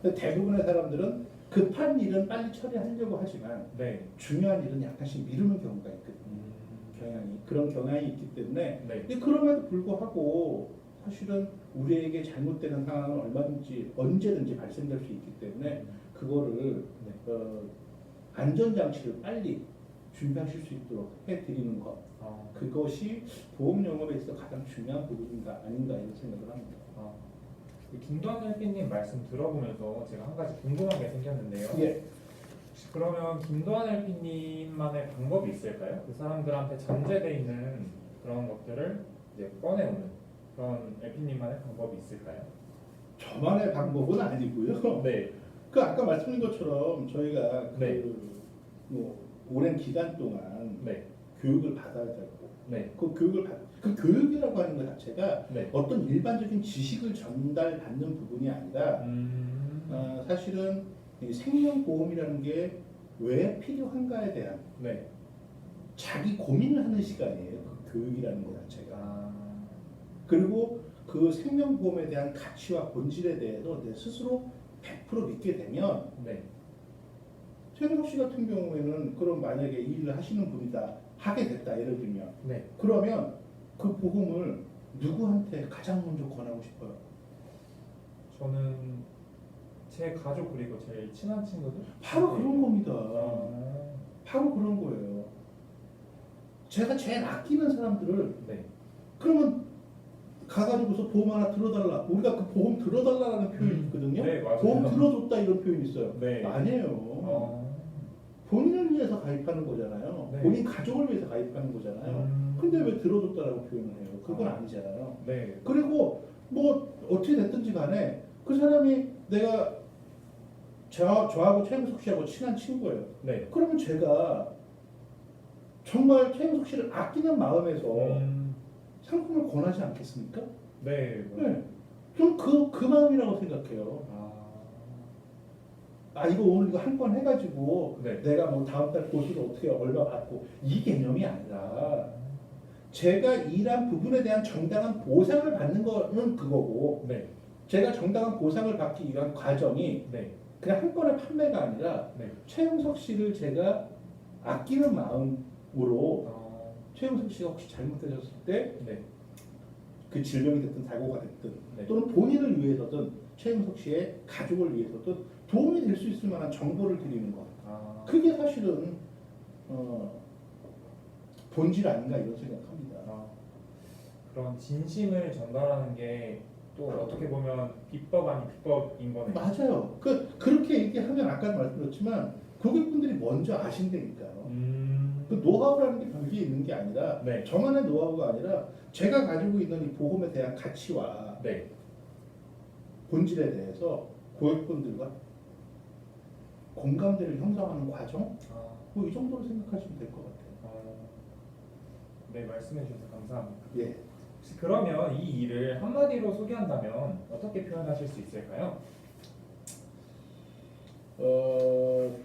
근데 대부분의 사람들은 급한 일은 빨리 처리하려고 하지만 네. 중요한 일은 약간씩 미루는 경우가 있거든요. 그런 경향이 있기 때문에 네. 근데 그럼에도 불구하고 사실은 우리에게 잘못되는 상황은 얼마든지 언제든지 발생될 수 있기 때문에 그거를 네. 안전장치를 빨리 준비하실 수 있도록 해드리는 것 아, 그것이 보험 영업에 있어 가장 중요한 부분인가 아닌가 이런 생각을 합니다. 아. 김도환 LP님 말씀 들어보면서 제가 한 가지 궁금한 게 생겼는데요. 예. 혹시 그러면 김도환 LP님만의 방법이 있을까요? 그 사람들한테 잠재돼 있는 그런 것들을 이제 꺼내오는 그런 LP님만의 방법이 있을까요? 저만의 방법은 아니고요. 네. 그 아까 말씀드린 것처럼 저희가 네. 뭐 오랜 기간 동안 네. 교육을 받아야 되고 네. 그 교육이라고 하는 것 자체가 네. 어떤 일반적인 지식을 전달받는 부분이 아니라 음. 사실은 이 생명보험이라는 게 왜 필요한가에 대한 네. 자기 고민을 하는 시간이에요. 그 교육이라는 것 자체가. 아. 그리고 그 생명보험에 대한 가치와 본질에 대해서 내 스스로 100% 믿게 되면 네. 최민석 씨 같은 경우에는 그럼 만약에 이 일을 하시는 분이다 하게 됐다 예를 들면 네. 그러면 그 보험을 누구한테 가장 먼저 권하고 싶어요? 저는 제 가족 그리고 제일 친한 친구들. 바로 그런 겁니다. 아. 바로 그런 거예요. 제가 제일 아끼는 사람들을 네. 그러면 가가지고서 보험 하나 들어달라. 우리가 그 보험 들어달라는 표현이 있거든요. 네, 맞아요. 보험 들어줬다 이런 표현이 있어요. 네. 아니에요. 본인을 위해서 가입하는 거잖아요. 네. 본인 가족을 위해서 가입하는 거잖아요. 근데 왜 들어줬다라고 표현을 해요? 그건 아니잖아요. 네. 그리고 뭐 어떻게 됐든지 간에 그 사람이 내가 저하고 최영석 씨하고 친한 친구예요. 네. 그러면 제가 정말 최영석 씨를 아끼는 마음에서 상품을 권하지 않겠습니까? 네. 네. 좀 그 마음이라고 생각해요. 이거 오늘 이거 한 건 해가지고 네. 내가 뭐 다음 달 보수를 어떻게 얼마 받고 이 개념이 아니라 제가 일한 부분에 대한 정당한 보상을 받는 거는 그거고 네. 제가 정당한 보상을 받기 위한 과정이 네. 그냥 한 건의 판매가 아니라 네. 최영석 씨를 제가 아끼는 마음으로 최영석 씨가 혹시 잘못되셨을 때 네. 그 질병이 됐든 사고가 됐든 네. 또는 본인을 위해서든 최영석 씨의 가족을 위해서든 도움이 될 수 있을 만한 정보를 드리는 것. 그게 사실은 본질 아닌가 이런 생각합니다. 그런 진심을 전달하는 게 또 어떻게 보면 비법 아닌 비법인 거네요. 맞아요. 그렇게 얘기하면 아까도 말씀드렸지만 고객분들이 먼저 아신다니까요. 그 노하우라는 게 별게 있는 게 아니라 네. 저만의 노하우가 아니라 제가 가지고 있는 이 보험에 대한 가치와 네. 본질에 대해서 고객분들과 공감대를 형성하는 과정 뭐 이 정도로 생각하시면 될 것 같아요. 네, 말씀해 주셔서 감사합니다. 예. 혹시 그러면 이 일을 한마디로 소개한다면 어떻게 표현하실 수 있을까요?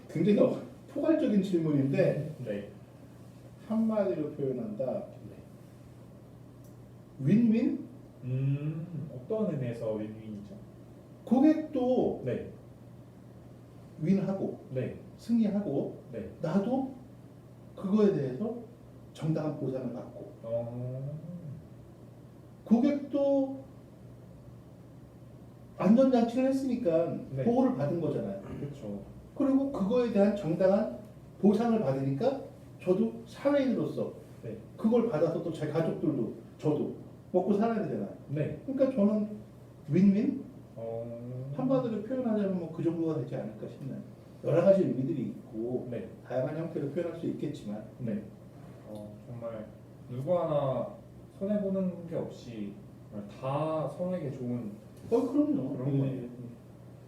굉장히 포괄적인 질문인데 네. 한마디로 표현한다. 윈윈? 어떤 의미에서 윈윈이죠? 고객도 네. 윈하고 네. 승리하고 네. 나도 그거에 대해서 정당한 보상을 받고 고객도 안전장치를 했으니까 네. 보호를 받은 거잖아요. 그렇죠. 그리고 그거에 대한 정당한 보상을 받으니까 저도 사회인으로서 네. 그걸 받아서 또 제 가족들도 저도 먹고 살아야 되잖아요. 네. 그러니까 저는 윈윈? 어... 한마디로 표현하자면 뭐 그 정도가 되지 않을까 싶네요. 여러 가지 의미들이 있고 네. 다양한 형태로 표현할 수 있겠지만 네. 정말 누구 하나 손해 보는 게 없이 정말 다 서로에게 좋은 그럼요. 그런 거예요.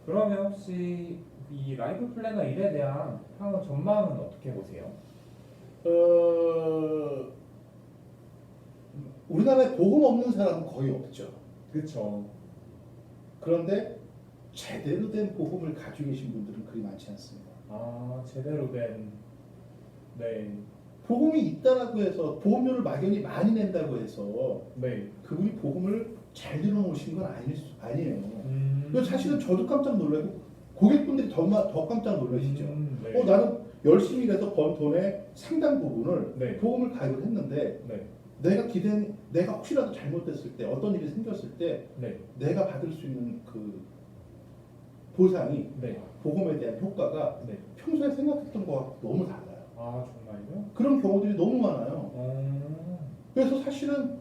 그러면 혹시 이 라이프 플래너 일에 대한 향후 전망은 어떻게 보세요? 우리나라에 보험 없는 사람은 거의 없죠. 그렇죠. 그런데 제대로 된 보험을 가지고 계신 분들은 그리 많지 않습니다. 아 제대로 된 네. 보험이 있다라고 해서 보험료를 막연히 많이 낸다고 해서 네. 그분이 보험을 잘 들어놓으신 건 아니에요. 음. 사실은 저도 깜짝 놀라고 고객분들이 더 깜짝 놀라시죠. 네. 나는 열심히 일해서 번 돈의 상당 부분을 네. 보험을 가입을 했는데 네. 내가 혹시라도 잘못됐을 때 어떤 일이 생겼을 때 네. 내가 받을 수 있는 그 보상이 네. 보험에 대한 효과가 네. 평소에 생각했던 거와 너무 달라요. 아 정말요? 그런 경우들이 너무 많아요. 그래서 사실은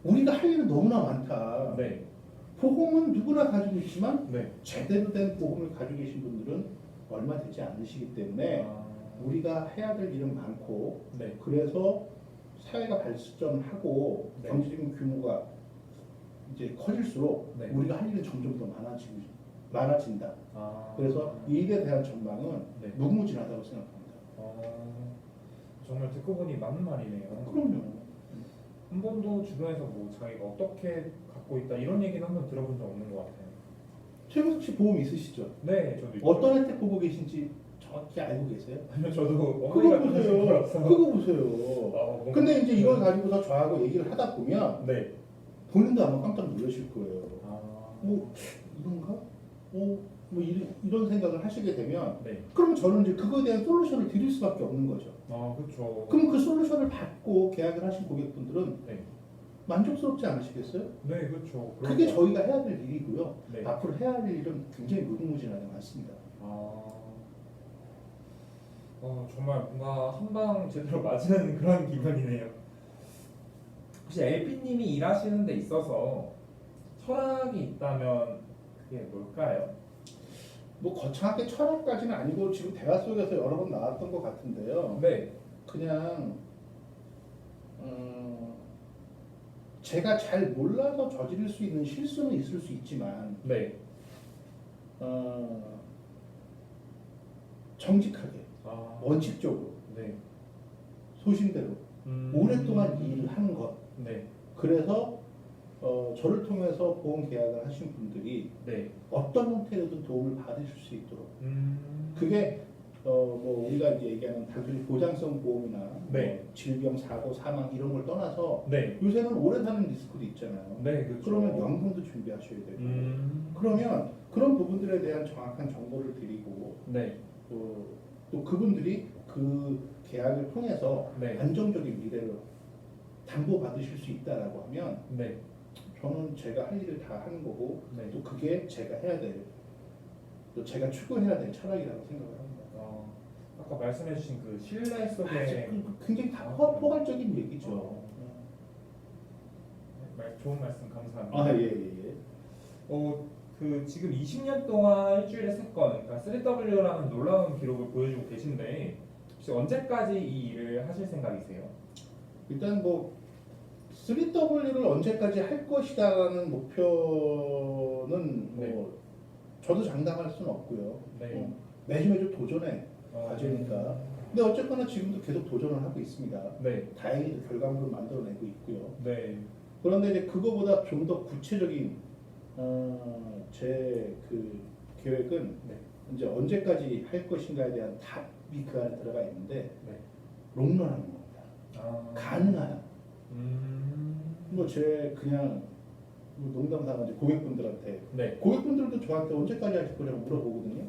우리가 할 일은 너무나 많다. 네. 보험은 누구나 가지고 있지만 네. 제대로 된 보험을 가지고 계신 분들은 얼마 되지 않으시기 때문에 우리가 해야 될 일은 많고 네. 그래서 사회가 발전하고 네. 경제적인 규모가 이제 커질수록 네. 우리가 할 일은 점점 더 많아진다. 그래서 이 일에 대한 전망은 네. 무궁무진하다고 생각합니다. 정말 듣고 보니 맞는 말이네요. 그럼요. 한 번도 주변에서 뭐 자기가 어떻게 갖고 있다 이런 얘기는 한 번 들어본 적 없는 것 같아요. 최근석 씨 보험 있으시죠? 네, 저도 있죠. 어떤 혜택 보고 계신지 정확히 알고 계세요? 아니요, 저도 그거 어머니가 그러신 보세요. 거라서. 그거 보세요. 뭔가- 근데 이제 이걸 가지고서 저하고 얘기를 하다 보면 네. 본인도 아마 깜짝 놀라실 거예요. 아, 이런가? 이런 생각을 하시게 되면 네. 그럼 저는 이제 그거에 대한 솔루션을 드릴 수밖에 없는 거죠. 그렇죠. 그럼 그 솔루션을 받고 계약을 하신 고객분들은 네. 만족스럽지 않으시겠어요? 네, 그렇죠. 그게 저희가 해야 될 일이고요. 네. 앞으로 해야 할 일은 굉장히 무궁무진하게 많습니다. 정말 뭔가 한 방 제대로 맞은 그런 기분이네요. 혹시 LP님이 일하시는 데 있어서 철학이 있다면 그게 뭘까요? 뭐 거창하게 철학까지는 아니고 지금 대화 속에서 여러 번 나왔던 것 같은데요. 네. 그냥 제가 잘 몰라서 저지를 수 있는 실수는 있을 수 있지만 네. 정직하게 원칙적으로 네. 소신대로 오랫동안 일을 하는 것. 네. 그래서 저를 통해서 보험 계약을 하신 분들이 네. 어떤 형태로든 도움을 받으실 수 있도록 그게 뭐 우리가 이제 얘기하는 단순히 보장성 보험이나 네. 뭐 질병, 사고, 사망 이런 걸 떠나서 네. 요새는 오래 사는 리스크도 있잖아요. 네, 그렇죠. 그러면 연금도 준비하셔야 되고 음. 그러면 그런 부분들에 대한 정확한 정보를 드리고 네. 또 그분들이 그 계약을 통해서 네. 안정적인 미래를 담보받으실 수 있다라고 하면 네. 저는 제가 할 일을 다 하는 거고 네. 또 그게 제가 해야 될, 또 제가 추구해야 될 철학이라고 생각을 합니다. 아까 말씀해주신 그 신뢰 속에 굉장히 다 포괄적인 얘기죠. 좋은 말씀 감사합니다. 예. 그 지금 20년 동안 일주일에 3건, 그러니까 3W라는 놀라운 기록을 보여주고 계신데 혹시 언제까지 이 일을 하실 생각이세요? 일단 뭐 3W를 언제까지 할 것이다라는 목표는 네. 뭐 저도 장담할 수는 없고요. 네. 매주 도전의 과제니까. 근데 어쨌거나 지금도 계속 도전을 하고 있습니다. 네. 다행히도 결과물을 만들어내고 있고요. 네. 그런데 이제 그거보다 좀 더 구체적인 제 그 계획은 네. 이제 언제까지 할 것인가에 대한 답이 그 안에 들어가 있는데 네. 롱런하는 겁니다. 가능한. 뭐 제 그냥 뭐 농담삼아 이제 고객분들한테 네. 고객분들도 저한테 언제까지 하실 거냐고 물어보거든요.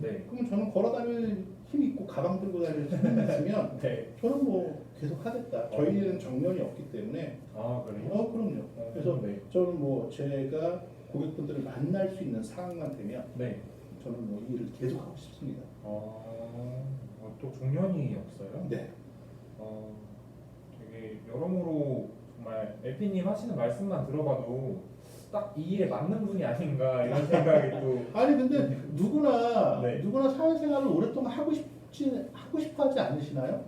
네. 그러면 저는 걸어다닐 힘 있고 가방 들고 다닐 수 있으면 네. 저는 뭐 계속 하겠다. 저희는 정년이 없기 때문에 그래요? 그럼요. 그래서 네. 저는 뭐 제가 고객분들을 만날 수 있는 상황만 되면 네. 저는 뭐 이 일을 계속하고 싶습니다. 또 종련이 없어요? 네. 되게 여러모로 정말 LP님 하시는 말씀만 들어봐도 딱 이 일에 맞는 분이 아닌가 이런 생각이 또 아니 근데 누구나 네. 누구나 사회생활을 오랫동안 하고 싶어 하지 않으시나요?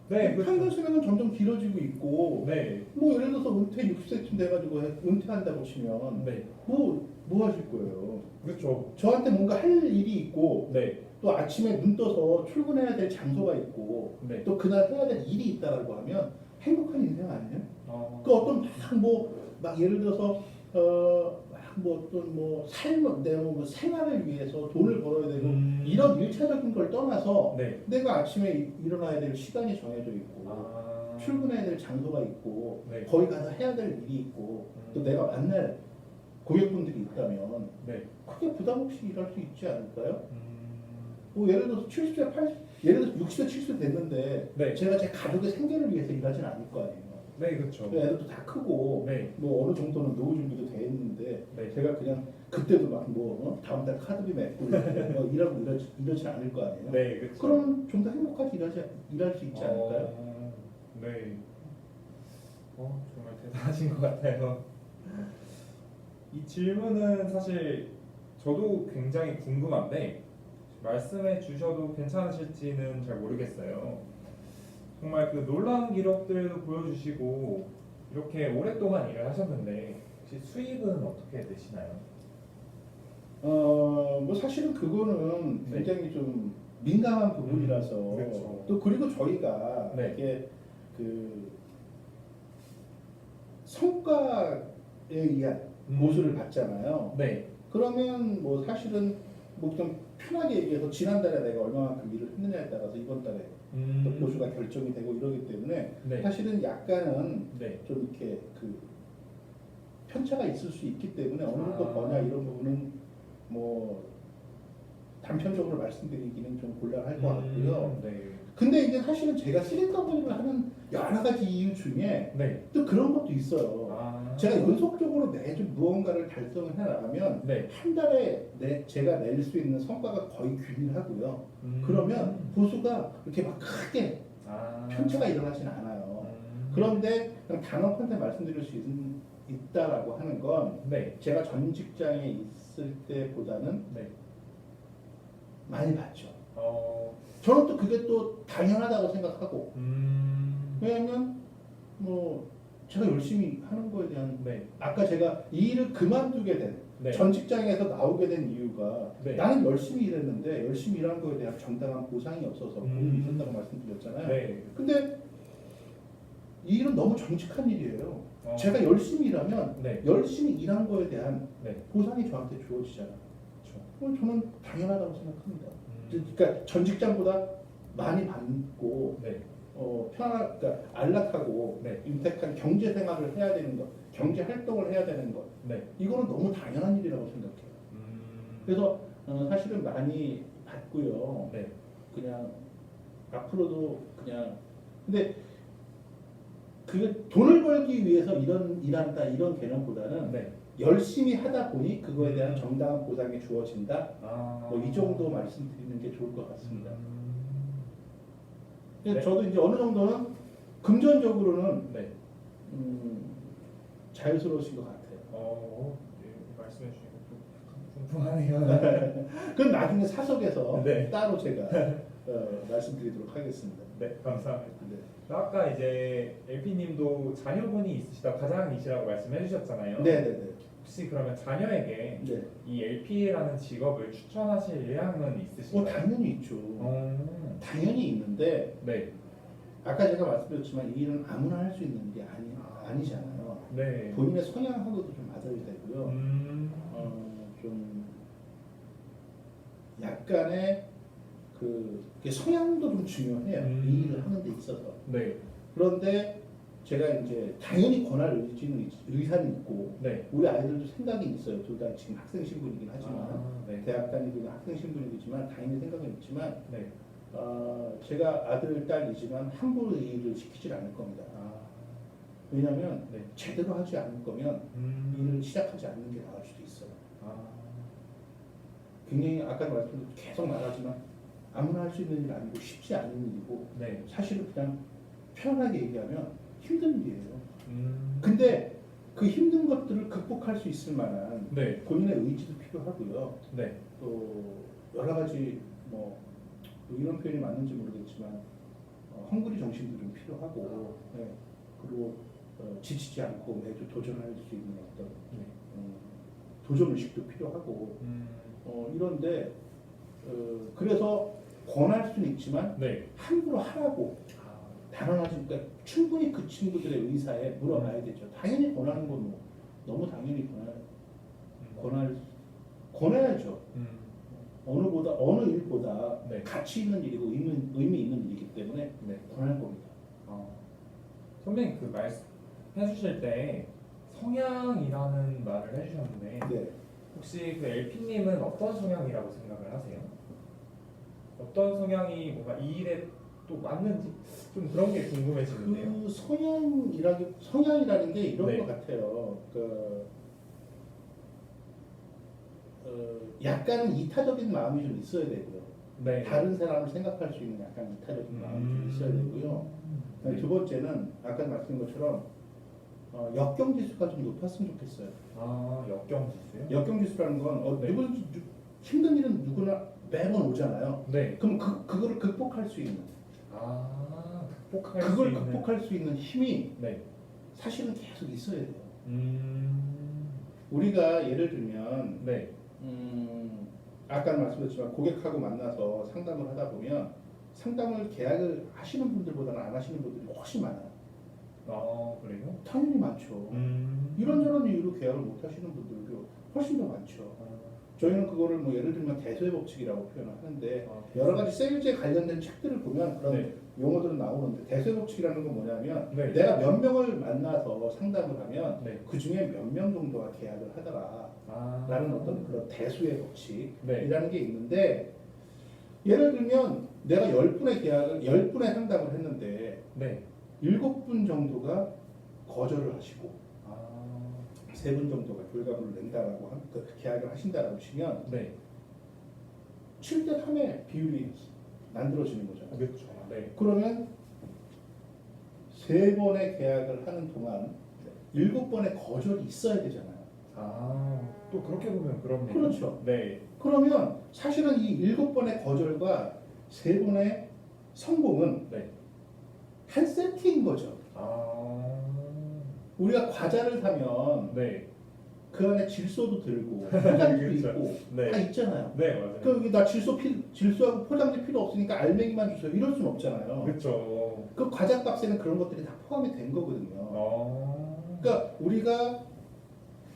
네, 평균 그렇죠. 수명은 점점 길어지고 있고 네, 뭐 예를 들어서 은퇴 60세쯤 돼가지고 은퇴한다고 치면 네, 뭐 하실 거예요? 그렇죠. 저한테 뭔가 할 일이 있고 네, 또 아침에 눈 떠서 출근해야 될 장소가 있고 네. 또 그날 해야 될 일이 있다라고 하면 행복한 인생 아니에요? 어, 그 어떤 막 예를 들어서 어뭐 삶 내 뭐 생활을 위해서 돈을 벌어야 되고 이런 일차적인 걸 떠나서 네. 내가 아침에 일어나야 될 시간이 정해져 있고 출근해야 될 장소가 있고 네. 거기 가서 해야 될 일이 있고 또 내가 만날 고객분들이 있다면 네. 크게 부담 없이 일할 수 있지 않을까요? 음, 뭐 예를 들어서 70세, 80, 예를 들어서 60세, 70세 됐는데 네. 제가 제 가족의 생계를 위해서 일하진 않을 거 아니에요. 네, 그렇죠. 애들도 다 크고 네, 뭐 어느 정도는 노후 준비도 돼 있는데 네. 제가 그냥 그때도 막 뭐 다음 달 카드비 맺고 뭐 일하고 이러진 않을 거 아니에요. 네, 그렇죠. 그럼 좀 더 행복하게 일할 수 있지 않을까요? 네. 정말 대단하신 것 같아요. 이 질문은 사실 저도 굉장히 궁금한데 말씀해 주셔도 괜찮으실지는 잘 모르겠어요. 정말 그 놀라운 기록들도 보여주시고 이렇게 오랫동안 일을 하셨는데 혹시 수입은 어떻게 되시나요? 뭐 사실은 그거는 네. 굉장히 좀 민감한 부분이라서 그렇죠. 또 그리고 저희가 네. 이게 그 성과에 의한 보수를 받잖아요. 네. 그러면 뭐 사실은 뭐 좀 편하게 얘기해서 지난달에 내가 얼마만큼 일을 했느냐에 따라서 이번 달에 또 보수가 결정이 되고 이러기 때문에 네. 사실은 약간은 네. 좀 이렇게 그 편차가 있을 수 있기 때문에 어느 정도 아. 버냐 이런 부분은 뭐 단편적으로 말씀드리기는 좀 곤란할 것 같고요. 네. 근데 이제 사실은 제가 3W를 하는 여러 가지 이유 중에 네. 또 그런 것도 있어요. 제가 연속적으로 매주 무언가를 달성을 해 나가면 네. 한 달에 제가 낼 수 있는 성과가 거의 균일하고요. 그러면 보수가 이렇게 막 크게 편차가 일어나진 않아요. 그런데 그냥 단언컨대 말씀드릴 수 있다라고 하는 건 네. 제가 전 직장에 있을 때보다는 네. 많이 받죠. 어. 저는 또 그게 또 당연하다고 생각하고 왜냐하면 뭐 제가 열심히 하는 거에 대한 네. 아까 제가 이 일을 그만두게 된 네. 전 직장에서 나오게 된 이유가 네. 나는 열심히 일했는데 열심히 일한 거에 대한 정당한 보상이 없어서 돈이 있었다고 말씀드렸잖아요. 네. 근데 이 일은 너무 정직한 일이에요. 어. 제가 열심히 일하면 네. 열심히 일한 거에 대한 네. 보상이 저한테 주어지잖아요. 그렇죠. 그건 저는 당연하다고 생각합니다. 그러니까 전 직장보다 많이 받고 네. 그러니까 안락하고 네. 윤택한 경제 생활을 해야 되는 것, 경제 활동을 해야 되는 것, 네. 이거는 너무 당연한 일이라고 생각해요. 그래서 사실은 많이 받고요. 네. 그냥 앞으로도 그냥 근데 그 돈을 벌기 위해서 일한다 이런 개념보다는 네. 열심히 하다 보니 그거에 대한 정당한 보상이 주어진다. 뭐 이 정도 음. 말씀드리는 게 좋을 것 같습니다. 네. 저도 이제 어느 정도는 금전적으로는 네. 자유스러우신 것 같아요. 네. 말씀해 주시니까 좀 약간 궁금하네요. 그럼 나중에 사석에서 네. 따로 제가 말씀드리도록 하겠습니다. 네, 감사합니다. 네. 아까 이제 LP님도 자녀분이 있으시다 가장이시라고 말씀해 주셨잖아요. 네네네. 혹시 그러면 자녀에게 네. 이 LP라는 직업을 추천하실 의향은 있으신가요? 당연히 있죠. 당연히 있는데 네. 아까 제가 말씀드렸지만 이 일은 아무나 할 수 있는 게 아니잖아요. 네. 본인의 성향하고도 좀 맞아야 되고요. 좀 약간의 그 성향도 좀 중요해요. 이 일을 하는 데 있어서. 네. 그런데 제가 이제 당연히 권할 의사는 있고 네. 우리 아이들도 생각이 있어요. 둘 다 지금 학생 신분이긴 하지만 네. 대학 다니고 학생 신분이지만 당연히 생각은 있지만 네. 제가 아들 딸이지만 함부로 이 일을 시키질 않을 겁니다. 왜냐하면 네. 제대로 하지 않을 거면 일을 시작하지 않는 게 나을 수도 있어요. 아, 굉장히 아까 말씀드린 계속 말하지만 아무나 할 수 있는 일 아니고 쉽지 않은 일이고 네. 사실은 그냥 편안하게 얘기하면 힘든 일이에요. 음, 근데 그 힘든 것들을 극복할 수 있을 만한 네. 본인의 의지도 필요하고요. 네. 또 여러 가지 뭐 이런 표현이 맞는지 모르겠지만 헝그리 정신도 좀 필요하고 네. 그리고 지치지 않고 매주 도전할 수 있는 어떤 네. 도전 의식도 필요하고 이런데 그래서 권할 수는 있지만 네. 함부로 하라고 단언하지 그러니까 충분히 그 친구들의 의사에 물어봐야 되죠. 당연히 권하는 건 뭐 너무 당연히 권해야죠. 어느 일보다 네. 가치 있는 일이고 의미 있는 일이기 때문에 네. 권할 겁니다. 선배님 그 말씀해주실 때 성향이라는 말을 해주셨는데 네. 혹시 그 LP님은 어떤 성향이라고 생각을 하세요? 어떤 성향이 뭔가 이 일에 또 맞는지 좀 그런 게 궁금해지는데요. 그 성향이라는 게 이런 네. 것 같아요. 약간은 이타적인 마음이 좀 있어야 되고요. 네. 다른 사람을 생각할 수 있는 약간 이타적인 마음이 좀 있어야 되고요. 네. 두 번째는 아까 말씀드린 것처럼 역경지수가 좀 높았으면 좋겠어요. 아, 역경지수요? 역경지수라는 건 네. 힘든 일은 누구나 매번 오잖아요. 네. 그럼 그거를 극복할 수 있는 극복할 수 있는. 극복할 수 있는 힘이 네. 사실은 계속 있어야 돼요. 음. 우리가 예를 들면 네. 아까 말씀드렸지만 고객하고 만나서 상담을 하다 보면 상담을 계약을 하시는 분들보다는 안 하시는 분들이 훨씬 많아요. 아, 그래요? 당연히 많죠. 이런저런 이유로 계약을 못 하시는 분들도 훨씬 더 많죠. 저희는 그거를 뭐 예를 들면 대소의 법칙이라고 표현을 하는데 여러 가지 세일즈에 관련된 책들을 보면 그런 네. 용어들은 나오는데 대소의 법칙이라는 건 뭐냐면 네. 내가 몇 명을 만나서 상담을 하면 네. 그 중에 몇 명 정도가 계약을 하더라라는 어떤 그런 대수의 법칙이라는 게 있는데 예를 들면 내가 10분의 상담을 했는데 네. 7분 정도가 거절을 하시고 아, 3분 정도가 결과물을 낸다라고 그 계약을 하신다라고 치면 네. 7대 3의 비율이 만들어지는 거잖아요. 그렇죠. 네. 그러면 3번의 계약을 하는 동안 7번의 거절이 있어야 되잖아요. 아, 또 그렇게 보면 그렇네요. 그렇죠. 네. 그러면 사실은 이 7번의 거절과 3번의 성공은 네. 한 세트인 거죠. 아, 우리가 과자를 사면 네. 그 안에 질소도 들고 포장지도 그렇죠. 있고 네. 다 있잖아요. 네, 맞아요. 나 질소하고 포장지 필요 없으니까 알맹이만 주세요. 이럴 수는 없잖아요. 그렇죠. 그 과자 값에는 그런 것들이 다 포함이 된 거거든요. 그러니까 우리가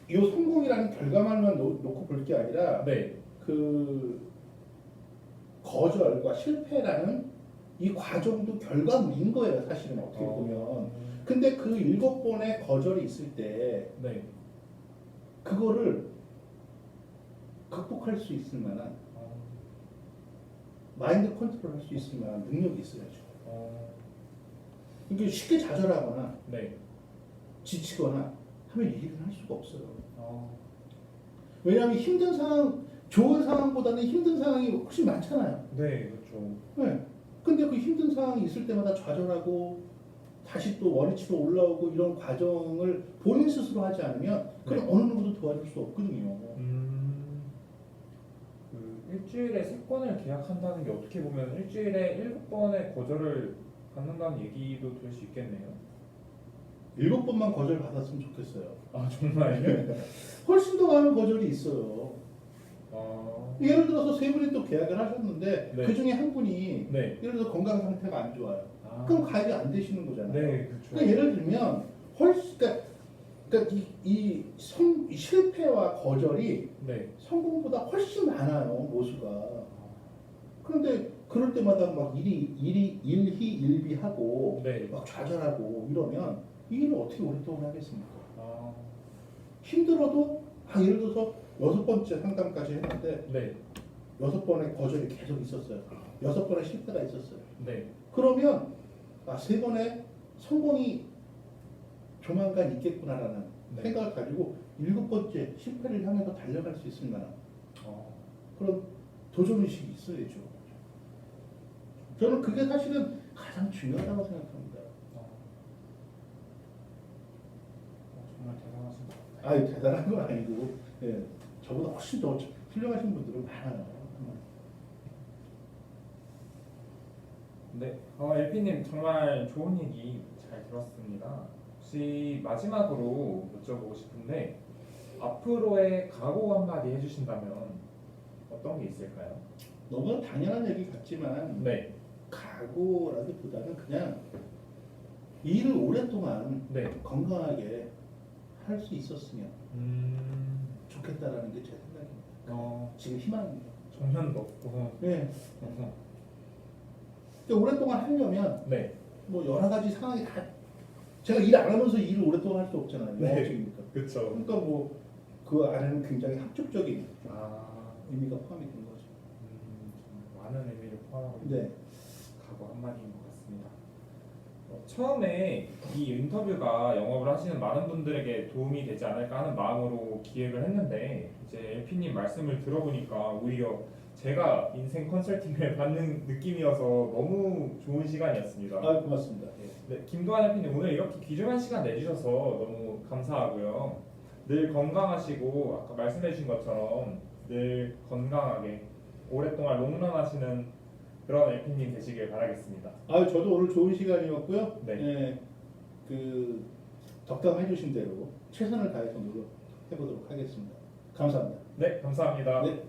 이 성공이라는 결과만만 놓고 볼 게 아니라 네. 그 거절과 실패라는 이 과정도 결과물인 거예요. 사실은 어떻게 보면. 근데 그 7번의 거절이 있을 때 네. 그거를 극복할 수 있을 만한 마인드 컨트롤 할 수 있을 만한 능력이 있어야죠. 이게 쉽게 좌절하거나 네. 지치거나 하면 이 일은 할 수가 없어요. 아, 왜냐하면 힘든 상황, 좋은 상황보다는 힘든 상황이 훨씬 많잖아요. 네, 그렇죠. 네. 근데 그 힘든 상황이 있을 때마다 좌절하고 다시 또 원위치로 올라오고 이런 과정을 본인 스스로 하지 않으면 그럼 네. 어느 누구도 도와줄 수 없거든요. 그 일주일에 3건을 계약한다는 게 어떻게 보면 일주일에 7번의 거절을 받는다는 얘기도 될 수 있겠네요. 7번만 거절 받았으면 좋겠어요. 아, 정말요? 훨씬 더 많은 거절이 있어요. 아, 예를 들어서 3분이 또 계약을 하셨는데 네. 그 중에 한 분이 네. 예를 들어 건강 상태가 안 좋아요. 아, 그럼 가입이 안 되시는 거잖아요. 네, 그렇죠. 그러니까 예를 들면 그러니까 이 실패와 거절이 네. 성공보다 훨씬 많아요, 모수가. 그런데 그럴 때마다 막 일희일비하고 네. 막 좌절하고 이러면 이 일을 어떻게 오랫동안 하겠습니까? 아, 힘들어도 예를 들어서 6번째 상담까지 했는데 네. 6번의 거절이 계속 있었어요. 6번의 실패가 있었어요. 네. 그러면 3번의 성공이 조만간 있겠구나라는 네. 생각을 가지고 7번째 10회를 향해서 달려갈 수 있을 만한 그런 도전의식이 있어야죠. 저는 그게 사실은 가장 중요하다고 생각합니다. 정말 대단하신 것 같아요. 아유, 대단한 건 아니고, 예, 저보다 훨씬 더 훌륭하신 분들은 많아요. 네, LP님 정말 좋은 얘기 잘 들었습니다. 혹시 마지막으로 여쭤보고 싶은데 앞으로의 각오 한마디 해주신다면 어떤 게 있을까요? 너무 당연한 얘기 같지만, 네, 각오라기보다는 그냥 일을 오랫동안 네. 건강하게 할 수 있었으면 좋겠다라는 게 제 생각입니다. 지금 희망입니다. 정년도 없고. 네. 근데 오랫동안 하려면 네, 뭐 여러 가지 상황이 다 제가 일 안 하면서 일을 오랫동안 할 수 없잖아요. 네. 영업직이니까. 그렇죠. 그러니까 뭐 그 안에는 굉장히 합법적인 아, 의미가 포함이 된 거죠. 정말 많은 의미를 포함하고 있는 네. 각오 한마디인 것 같습니다. 처음에 이 인터뷰가 영업을 하시는 많은 분들에게 도움이 되지 않을까 하는 마음으로 기획을 했는데 이제 LP님 말씀을 들어보니까 오히려 제가 인생 컨설팅을 받는 느낌이어서 너무 좋은 시간이었습니다. 아, 고맙습니다. 예. 네, 김도환 LP님 오늘 이렇게 귀중한 시간 내주셔서 너무 감사하고요. 늘 건강하시고 아까 말씀해주신 것처럼 늘 건강하게 오랫동안 롱런하시는 그런 LP님 되시길 바라겠습니다. 아, 저도 오늘 좋은 시간이었고요. 네. 예, 그 덕담해 주신 대로 최선을 다해서 노력해 보도록 하겠습니다. 감사합니다. 네, 감사합니다. 네.